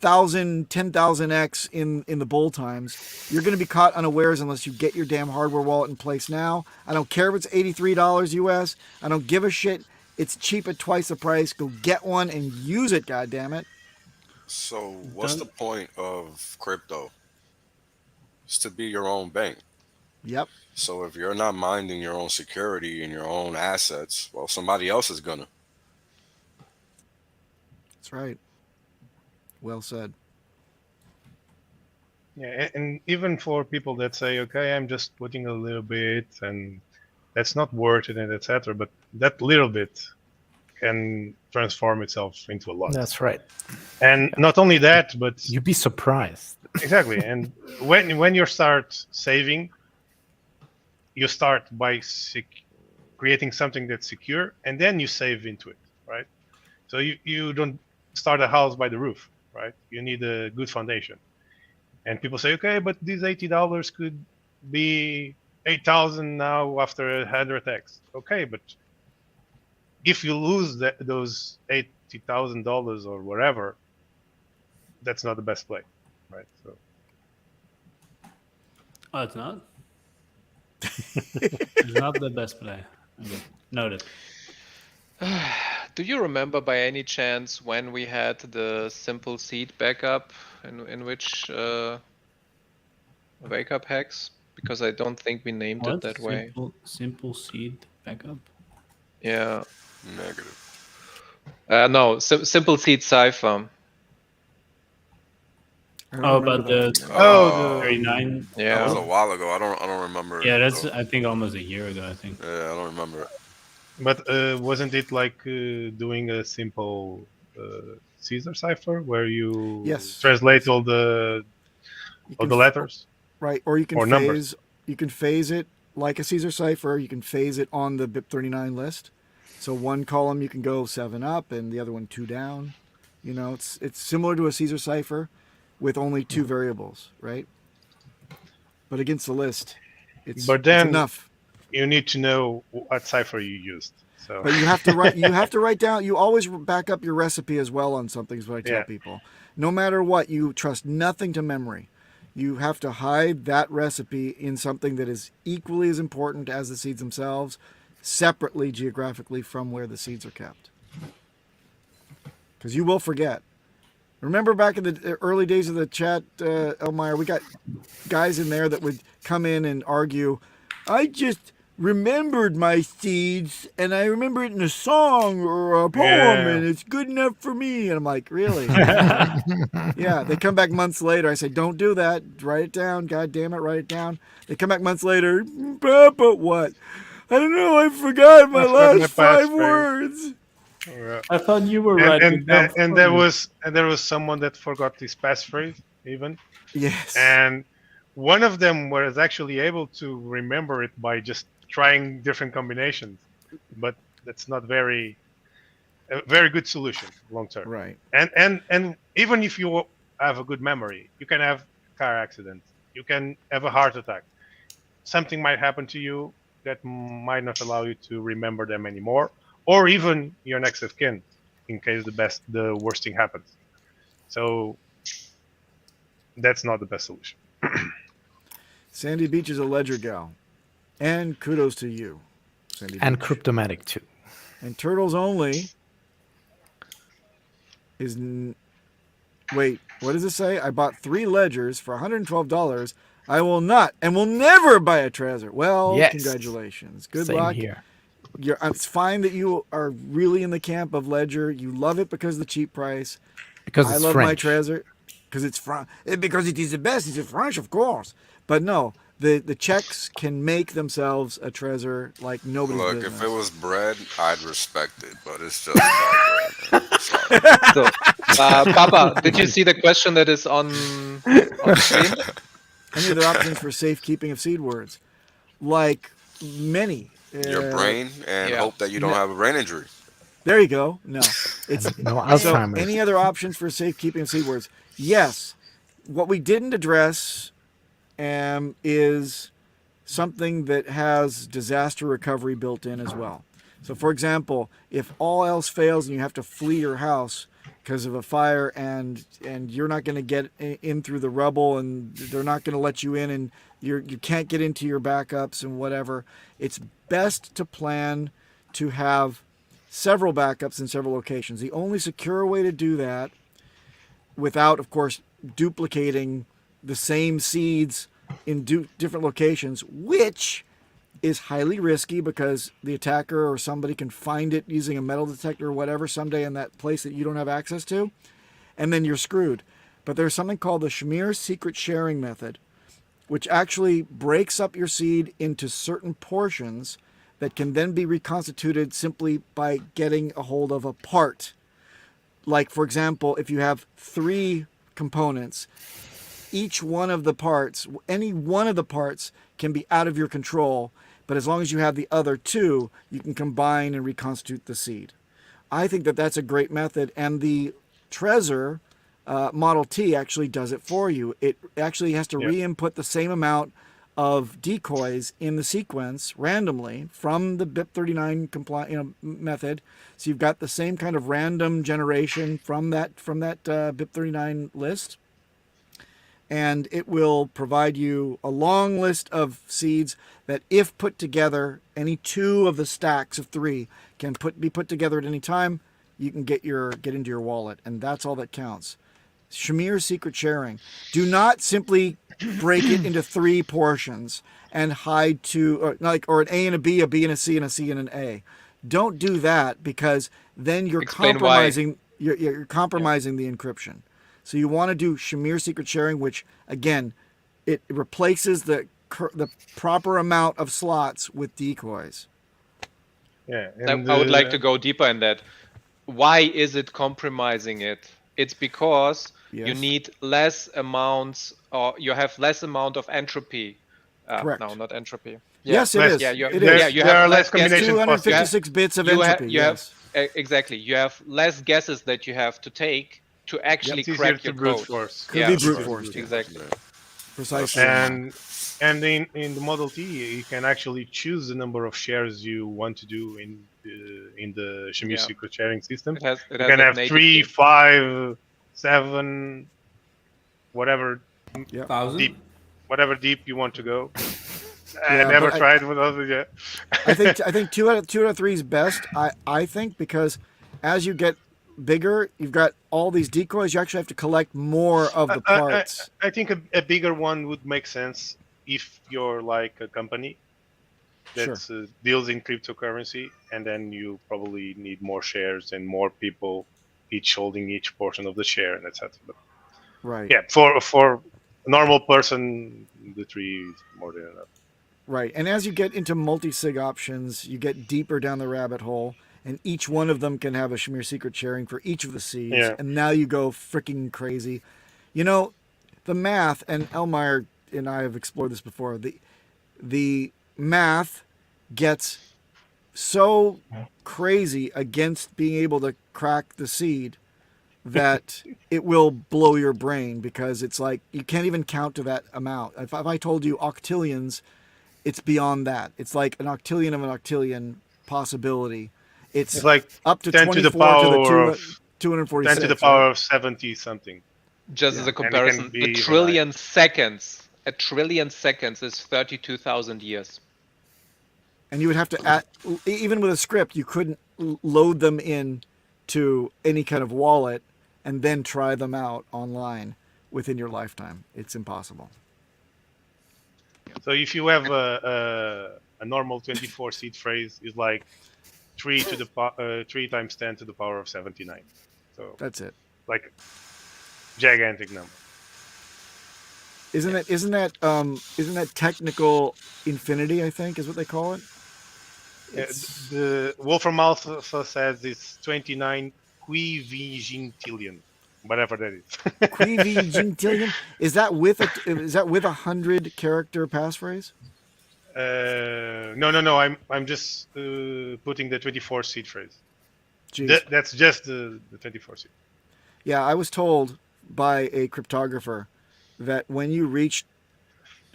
1,000, 10,000x in the bull times. You're going to be caught unawares unless you get your damn hardware wallet in place now. I don't care if it's $83 US. I don't give a shit. It's cheap at twice the price. Go get one and use it, goddammit.
So what's the point of crypto? It's to be your own bank.
Yep.
So if you're not minding your own security and your own assets, well, somebody else is gonna.
That's right. Well said.
Yeah, and even for people that say, okay, I'm just putting a little bit, and that's not worth it, and etc. But that little bit can transform itself into a lot.
That's right.
And not only that, but
You'd be surprised.
exactly. And when you start saving, you start by creating something that's secure, and then you save into it, right? So you don't start a house by the roof, right? You need a good foundation. And people say, okay, but these $80 could be 8,000 now after 100x. Okay, but if you lose those $80,000 or whatever, that's not the best play, right? So.
Oh, it's not? It's not the best play. Okay. Noted.
Do you remember by any chance when we had the simple seed backup in which wake up hex? Because I don't think we named
What?
it that way.
Simple seed backup?
Yeah.
Negative.
No, simple seed cipher.
I don't
Oh,
remember
about
that.
the
Oh,
39.
That was a
Yeah.
while ago. I don't remember.
Yeah, that's
though.
I think almost a year ago. I think.
Yeah, I don't remember it.
But wasn't it like doing a simple Caesar cipher where you
Yes.
translate all the
You
all
can
the letters?
Right, or you can
Or numbers.
phase it like a Caesar cipher. You can phase it on the BIP39 list. So one column you can go 7 up and the other one 2 down. You know, it's similar to a Caesar cipher with only 2 variables, right? But against the list, it's
But then-
enough.
You need to know what cipher you used. So
But you have to write. You have to write down. You always back up your recipe as well on something. Is what I tell
Yeah.
people. No matter what, you trust nothing to memory. You have to hide that recipe in something that is equally as important as the seeds themselves, separately geographically from where the seeds are kept. Because you will forget. Remember back in the early days of the chat, Elmyre, we got guys in there that would come in and argue, I just remembered my seeds and I remember it in a song or a poem
Yeah.
and it's good enough for me. And I'm like, really? Yeah, they come back months later. I say, don't do that. Write it down. God damn it, write it down. They come back months later. Papa, what? I don't know. I forgot my
I forgot my
last 5
passphrase."
words.
I thought you were
and,
writing
and,
down
and, and
for
there
me.
was someone that forgot his passphrase even,
Yes.
and one of them was actually able to remember it by just trying different combinations, but that's not very a very good solution long term.
Right.
And even if you have a good memory, you can have car accident, you can have a heart attack. Something might happen to you that might not allow you to remember them anymore, or even your next of kin, in case the worst thing happens. So that's not the best solution.
Sandy Beach is a ledger gal. And kudos to you, Sandy
And
Beach.
Cryptomatic too.
And Turtles Only is... Wait, what does it say? I bought 3 ledgers for $112. I will not and will never buy a Trezor. Well,
Yes.
Congratulations. Good
Same
luck.
here.
It's fine that you are really in the camp of Ledger. You love it because of the cheap price.
Because
I
it's
love
French.
my Trezor because it's because it is the best. It's French, of course. But no, the Czechs can make themselves a Trezor like nobody's
Look,
business.
if it was bread, I'd respect it, but it's just $5 Sorry.
So, Papa, did you see the question that is on the screen?
Any other options for safekeeping of seed words? Like many.
Your brain and
Yeah.
hope that you don't have a brain injury.
There you go. No, it's
No
so.
Alzheimer's.
Any other options for safekeeping of seed words? Yes. What we didn't address is something that has disaster recovery built in as well. So, for example, if all else fails and you have to flee your house because of a fire and you're not going to get in through the rubble and they're not going to let you in and you can't get into your backups and whatever, it's best to plan to have several backups in several locations. The only secure way to do that without, of course, duplicating the same seeds in different locations, which is highly risky because the attacker or somebody can find it using a metal detector or whatever someday in that place that you don't have access to, and then you're screwed. But there's something called the Shamir secret sharing method, which actually breaks up your seed into certain portions that can then be reconstituted simply by getting a hold of a part. Like, for example, if you have 3 components, each one of the parts, any one of the parts can be out of your control, but as long as you have the other 2, you can combine and reconstitute the seed. I think that that's a great method, and the Trezor Model T actually does it for you. It actually has to re-input the same amount of decoys in the sequence randomly from the BIP39 method. So you've got the same kind of random generation from that BIP39 list. And it will provide you a long list of seeds that, if put together, any 2 of the stacks of 3 can be put together at any time. You can get into your wallet, and that's all that counts. Shamir secret sharing. Do not simply break it into 3 portions and hide 2, or an A and a B and a C and a C and an A. Don't do that, because then you're compromising. You're compromising the encryption. So you want to do Shamir secret sharing, which again, it replaces the proper amount of slots with decoys.
Yeah,
I would like to go deeper in that. Why is it compromising it? It's because you need less amounts, or you have less amount of entropy.
Correct.
No, not entropy.
Yes, it is.
Yeah,
You
have
are
less
less combinations.
256 bits of entropy. Yes.
Exactly. You have less guesses that you have to take to actually
It's easier
crack
to
your
brute
code.
force.
Could be brute force.
Exactly.
Precisely.
And in the Model T, you can actually choose the number of shares you want to do in the Shamir secret sharing system.
You
can have 3, 5, 7, whatever deep you want to go. I never tried with others yet.
I think two out of 3 is best. I think, because as you get bigger, you've got all these decoys. You actually have to collect more of the parts.
I think a bigger one would make sense if you're like a company that deals in cryptocurrency, and then you probably need more shares and more people each holding each portion of the share, and etc.
Right.
Yeah, for a normal person, the 3 is more than enough.
Right. And as you get into multi-sig options, you get deeper down the rabbit hole, and each one of them can have a Shamir secret sharing for each of the seeds.
Yeah.
And now you go freaking crazy. You know, the math, and Elmyre and I have explored this before, the math gets so crazy against being able to crack the seed that it will blow your brain, because it's like you can't even count to that amount. If I told you octillions, it's beyond that. It's like an octillion of an octillion possibility. It's
like
up to
10 to the
24 to the
power of
246.
10 to the
right?
power of 70 something.
Just as a comparison,
be
a trillion seconds. A trillion seconds is 32,000 years.
And you would have to add, even with a script, you couldn't load them in to any kind of wallet and then try them out online within your lifetime. It's impossible.
So if you have a normal 24 seed phrase, is like 3 times 10 to the power of 79. So
That's it.
like gigantic number.
Isn't that technical infinity, I think is what they call it?
The Wolfram Alpha says it's 29 quintillion, whatever that is.
Quintillion? Is that with a 100 character passphrase?
No. I'm just putting the 24 seed phrase.
Jeez.
That's just the 24 seed.
Yeah, I was told by a cryptographer that when you reach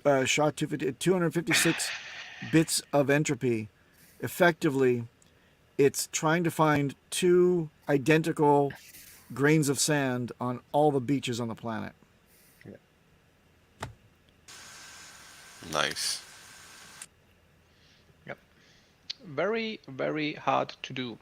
SHA-256 bits of entropy, effectively, it's trying to find 2 identical grains of sand on all the beaches on the planet.
Yeah.
Nice.
Yep. Very, very hard to do.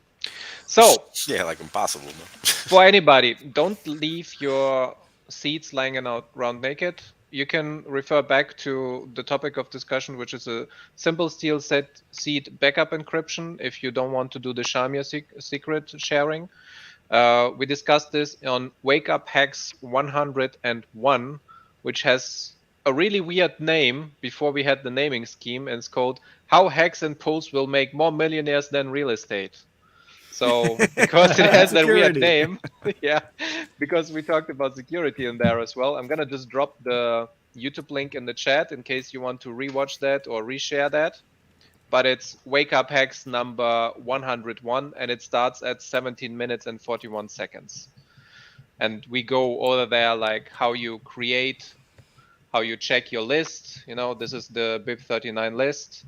So,
Yeah, like impossible. No?
for anybody, don't leave your seeds lying around naked. You can refer back to the topic of discussion, which is a simple steel set seed backup encryption if you don't want to do the Shamir secret sharing. We discussed this on Wake Up Hex 101, which has a really weird name before we had the naming scheme, and it's called How Hex and Pulse Will Make More Millionaires Than Real Estate. So, because it has that weird name, yeah, because we talked about security in there as well, I'm going to just drop the YouTube link in the chat in case you want to rewatch that or reshare that. But it's Wake Up Hex number 101, and it starts at 17 minutes and 41 seconds. And we go over there, like how you create, how you check your list. You know, this is the BIP39 list,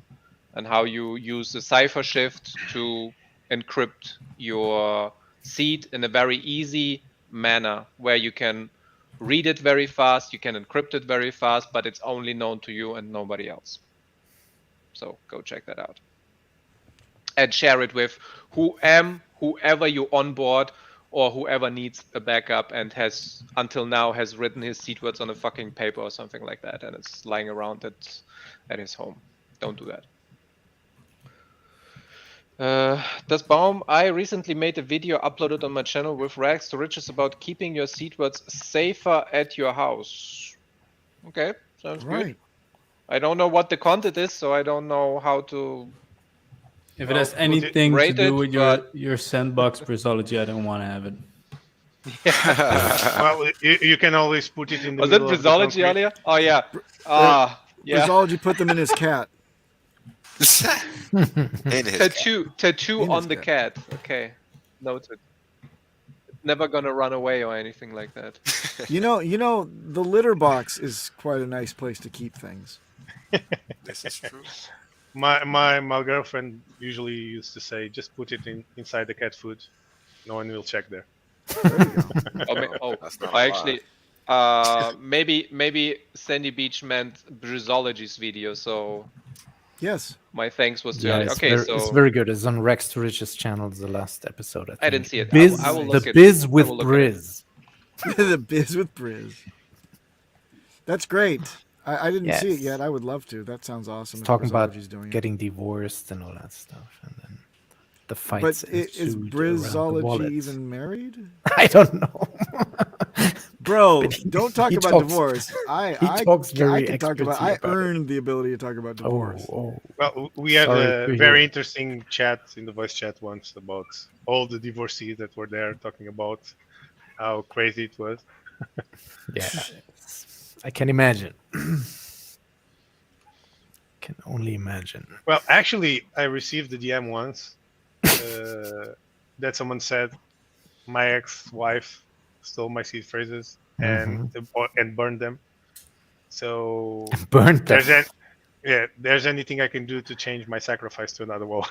and how you use the cipher shift to encrypt your seed in a very easy manner, where you can read it very fast, you can encrypt it very fast, but it's only known to you and nobody else. So go check that out and share it with whoever you onboard, or whoever needs a backup and has until now has written his seed words on a fucking paper or something like that, and it's lying around at his home. Don't do that. Das Baum, I recently made a video uploaded on my channel with rags to riches about keeping your seed words safer at your house. Okay, sounds good. I don't know what the content is, so I don't know how to.
If it has anything to do with
but...
your sandbox Brisology, I don't want to have it.
Well, you can always put it in the
Was
middle
it Brisology earlier? Oh, yeah. Yeah.
Brisology put them in his cat.
Tattoo on the cat. Okay, noted. It's never gonna run away or anything like that.
You know, the litter box is quite a nice place to keep things.
This is true.
My girlfriend usually used to say, just put it inside the cat food. No one will check there.
I actually, maybe Sandy Beach meant Brisology's video, so.
Yes.
My thanks was to
it's very good. It's on Rex to Riches channel, the last episode. I
didn't see it.
I will look the Biz with Briz.
The Biz with Briz. That's great. I didn't see it yet. I would love to. That sounds awesome.
It's talking about getting divorced and all that stuff, and then the fights.
But is Brizology even married?
I don't know.
Bro, don't talk about divorce.
I can
talk about. I earned the ability to talk about divorce.
Well, we had a very interesting chat in the voice chat once about all the divorcees that were there, talking about how crazy it was.
Yeah, I can imagine. can only imagine.
Well, actually, I received the DM once that someone said my ex-wife stole my seed phrases and burned them. So
Burnt them.
there's anything I can do to change my sacrifice to another one.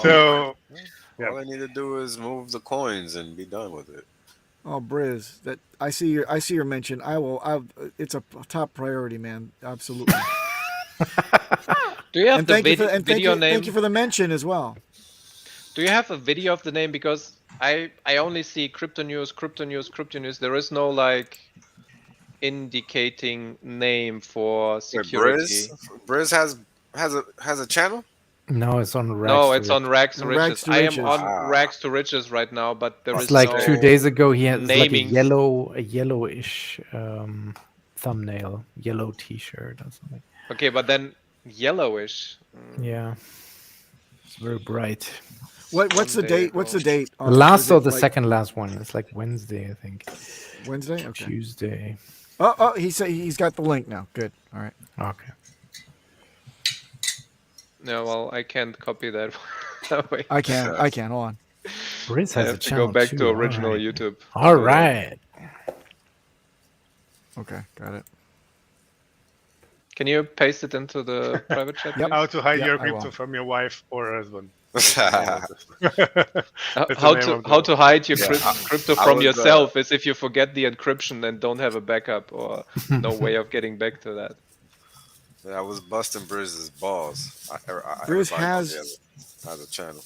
So
All I need to do is move the coins and be done with it.
Oh, Briz, that I see your mention. It's a top priority, man. Absolutely.
Do you have
And
the
thank
video name?
you for the mention as well.
Do you have a video of the name? Because I only see crypto news. There is no like indicating name for security.
Briz has a channel?
No, it's on Rags.
No, it's on Rags to
Rags
Riches.
to
I am
Riches.
on Rags to Riches right now, but there is
It's like
no
2 days ago. He had like a
namings.
yellowish thumbnail, yellow T-shirt or something.
Okay, but then yellowish.
Yeah, it's very bright.
What's the date? What's the date?
The last or the second last one? It's like Wednesday, I think.
Wednesday? Okay.
Tuesday.
Oh, he's got the link now. Good. All right.
Okay.
No, well, I can't copy that. Wait,
I can. Hold on.
Briz
I
has a
have to
channel
go back
too.
to original
All right.
YouTube.
All right.
Okay, got it.
Can you paste it into the private chat?
Yep.
please?
how to hide
Yeah,
your
I will.
crypto from your wife or husband.
How
That's the name
how
of
to hide your
Yeah,
crypto
I
from
was,
yourself is if you forget the encryption and don't have a backup or no way of getting back to that.
I was busting Briz's balls.
Briz
everybody
has
a channel.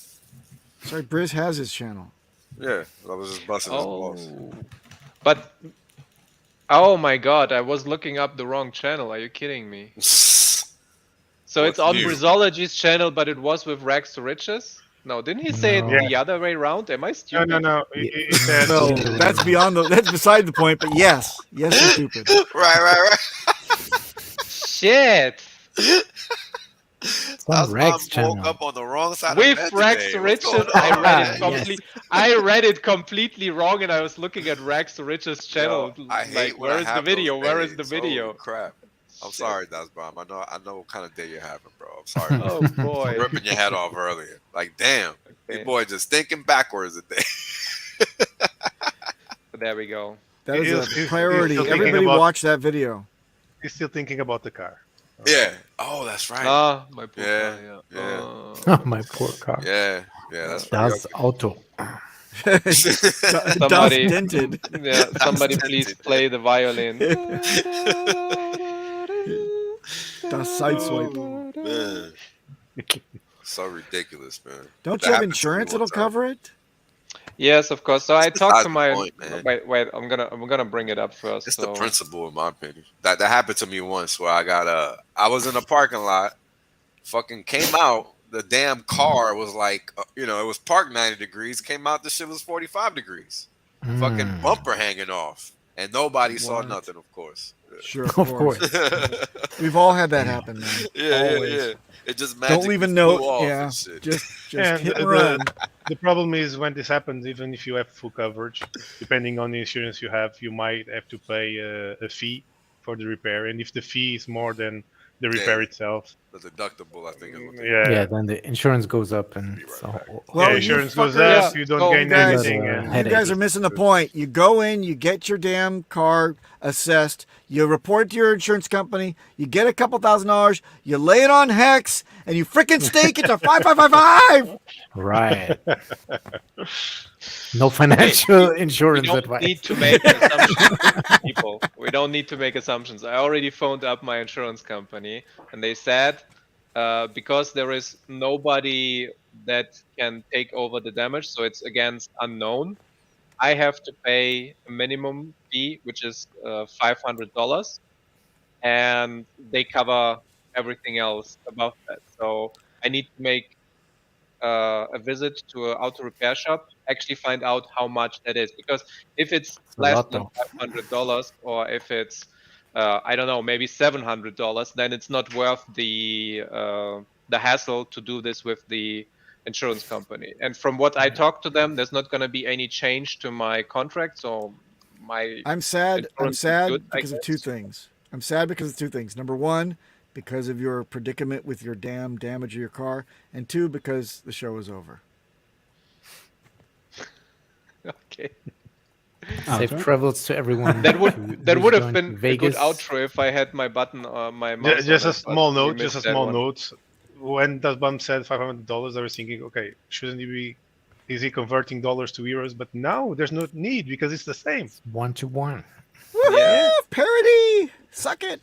Sorry, Briz has his channel.
Yeah, I was just busting his balls.
Oh, but oh my god, I was looking up the wrong channel. Are you kidding me? So it's on
new?
Brizology's channel, but it was with Rags to Riches? No, didn't he say
No.
it the other way around? Am I
No,
stupid?
no. It said,
No, that's that's beside the point. But yes, you're stupid.
right.
Shit!
It's on
That's why
Rags
I
channel.
woke up on the wrong side
With
of the bed
Rags
today.
to
What's
Riches,
going
I
on?
read
Yes.
it completely. I read it completely wrong, and I was looking at Rags to Riches channel.
Yo, I hate
like,
when I
where is the
have
video?
those
Where is the
days.
video?
Holy crap. I'm
Shit.
sorry, Dasbomb. I know what kind of day you're having, bro. I'm sorry.
Oh boy.
Ripping your head off earlier. Like, damn.
Okay.
Your boy just thinking backwards today.
There we go.
That is
He's
a priority.
still thinking
Everybody
about-
watch that video.
he's still thinking about the car.
Yeah. Oh, that's right.
Ah, my poor
Yeah,
guy,
yeah.
Oh, my poor car.
Yeah. That's
Das Auto.
Das dented.
Yeah, somebody please
dented.
play the violin.
Das sideswipe.
Man. So ridiculous, man.
Don't
That
you have
happened to me
insurance
one
that'll
time.
cover it?
Yes, of course. So I
It's
talked
besides
to
the
my
point, man.
wait. I'm gonna bring it up first.
It's
so.
the principle, in my opinion. That happened to me once where I was in a parking lot, fucking came out. The damn car was like, it was parked 90 degrees. Came out, the shit was 45 degrees. Fucking bumper hanging off, and nobody saw
What?
nothing. Of course.
Sure,
Of course.
We've all had that happen, man.
Yeah. It just magically
Don't leave a
flew
note.
off
Yeah,
and shit.
just
And
hit and run.
the problem is when this happens, even if you have full coverage, depending on the insurance you have, you might have to pay a fee for the repair. And if the fee is more than the repair itself,
The deductible, I think, is what they
Yeah, then the insurance goes up and so
Well,
yeah,
you
insurance goes
fuckers-
up, you don't
Oh,
gain
guys,
anything.
you
And
You guys are missing the point. You go in, you get your damn car assessed, you report it to your insurance company, you get a couple $1,000s, you lay it on Hex, and you freaking stake it to 5555.
right. No financial
We
insurance
don't
advice.
need to make assumptions, people. We don't need to make assumptions. I already phoned up my insurance company, and they said because there is nobody that can take over the damage, so it's against unknown. I have to pay a minimum fee, which is $500, and they cover everything else above that. So I need to make a visit to an auto repair shop, actually find out how much that is. Because if it's less than $500, or if it's I don't know, maybe $700, then it's not worth the hassle to do this with the insurance company. And from what I talked to them, there's not going to be any change to my contract. So my
I'm sad
insurance is good, I
because of two
guess.
things. I'm sad because of two things. Number one, because of your predicament with your damage of your car, and two, because the show is over.
Okay.
Safe
Outro?
travels to everyone.
That would
who's
have
going
been
to
a good
Vegas.
outro if I had my button my mouse.
Just
on
a
it, but
small
we
note.
missed
Just a
that
small
one.
note. When Das Bum said $500, I was thinking, okay, shouldn't he be? Is he converting dollars to euros? But no, there's no need because it's the same.
1-to-1.
Woohoo!
Yeah.
Parody! Suck it!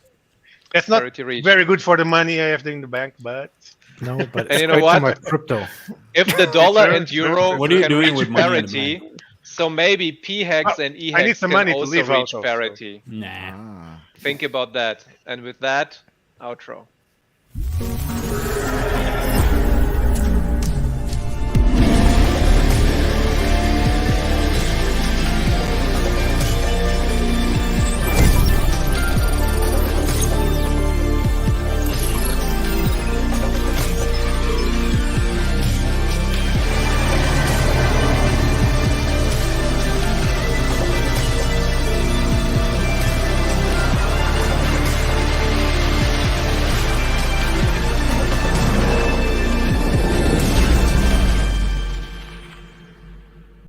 That's not
Parity reached.
very good for the money I have in the bank, but
No, but
And
it's
you know
great
what?
for my crypto.
If the dollar
Sure,
and
sure,
euro
sure.
What are you
can
doing
reach
with money in the
parity,
bank?
so maybe p-hex and
I
e-hex
need some
can
money to
also
live
reach
out of, so-
parity.
Nah.
Ah.
Think about that. And with that, outro.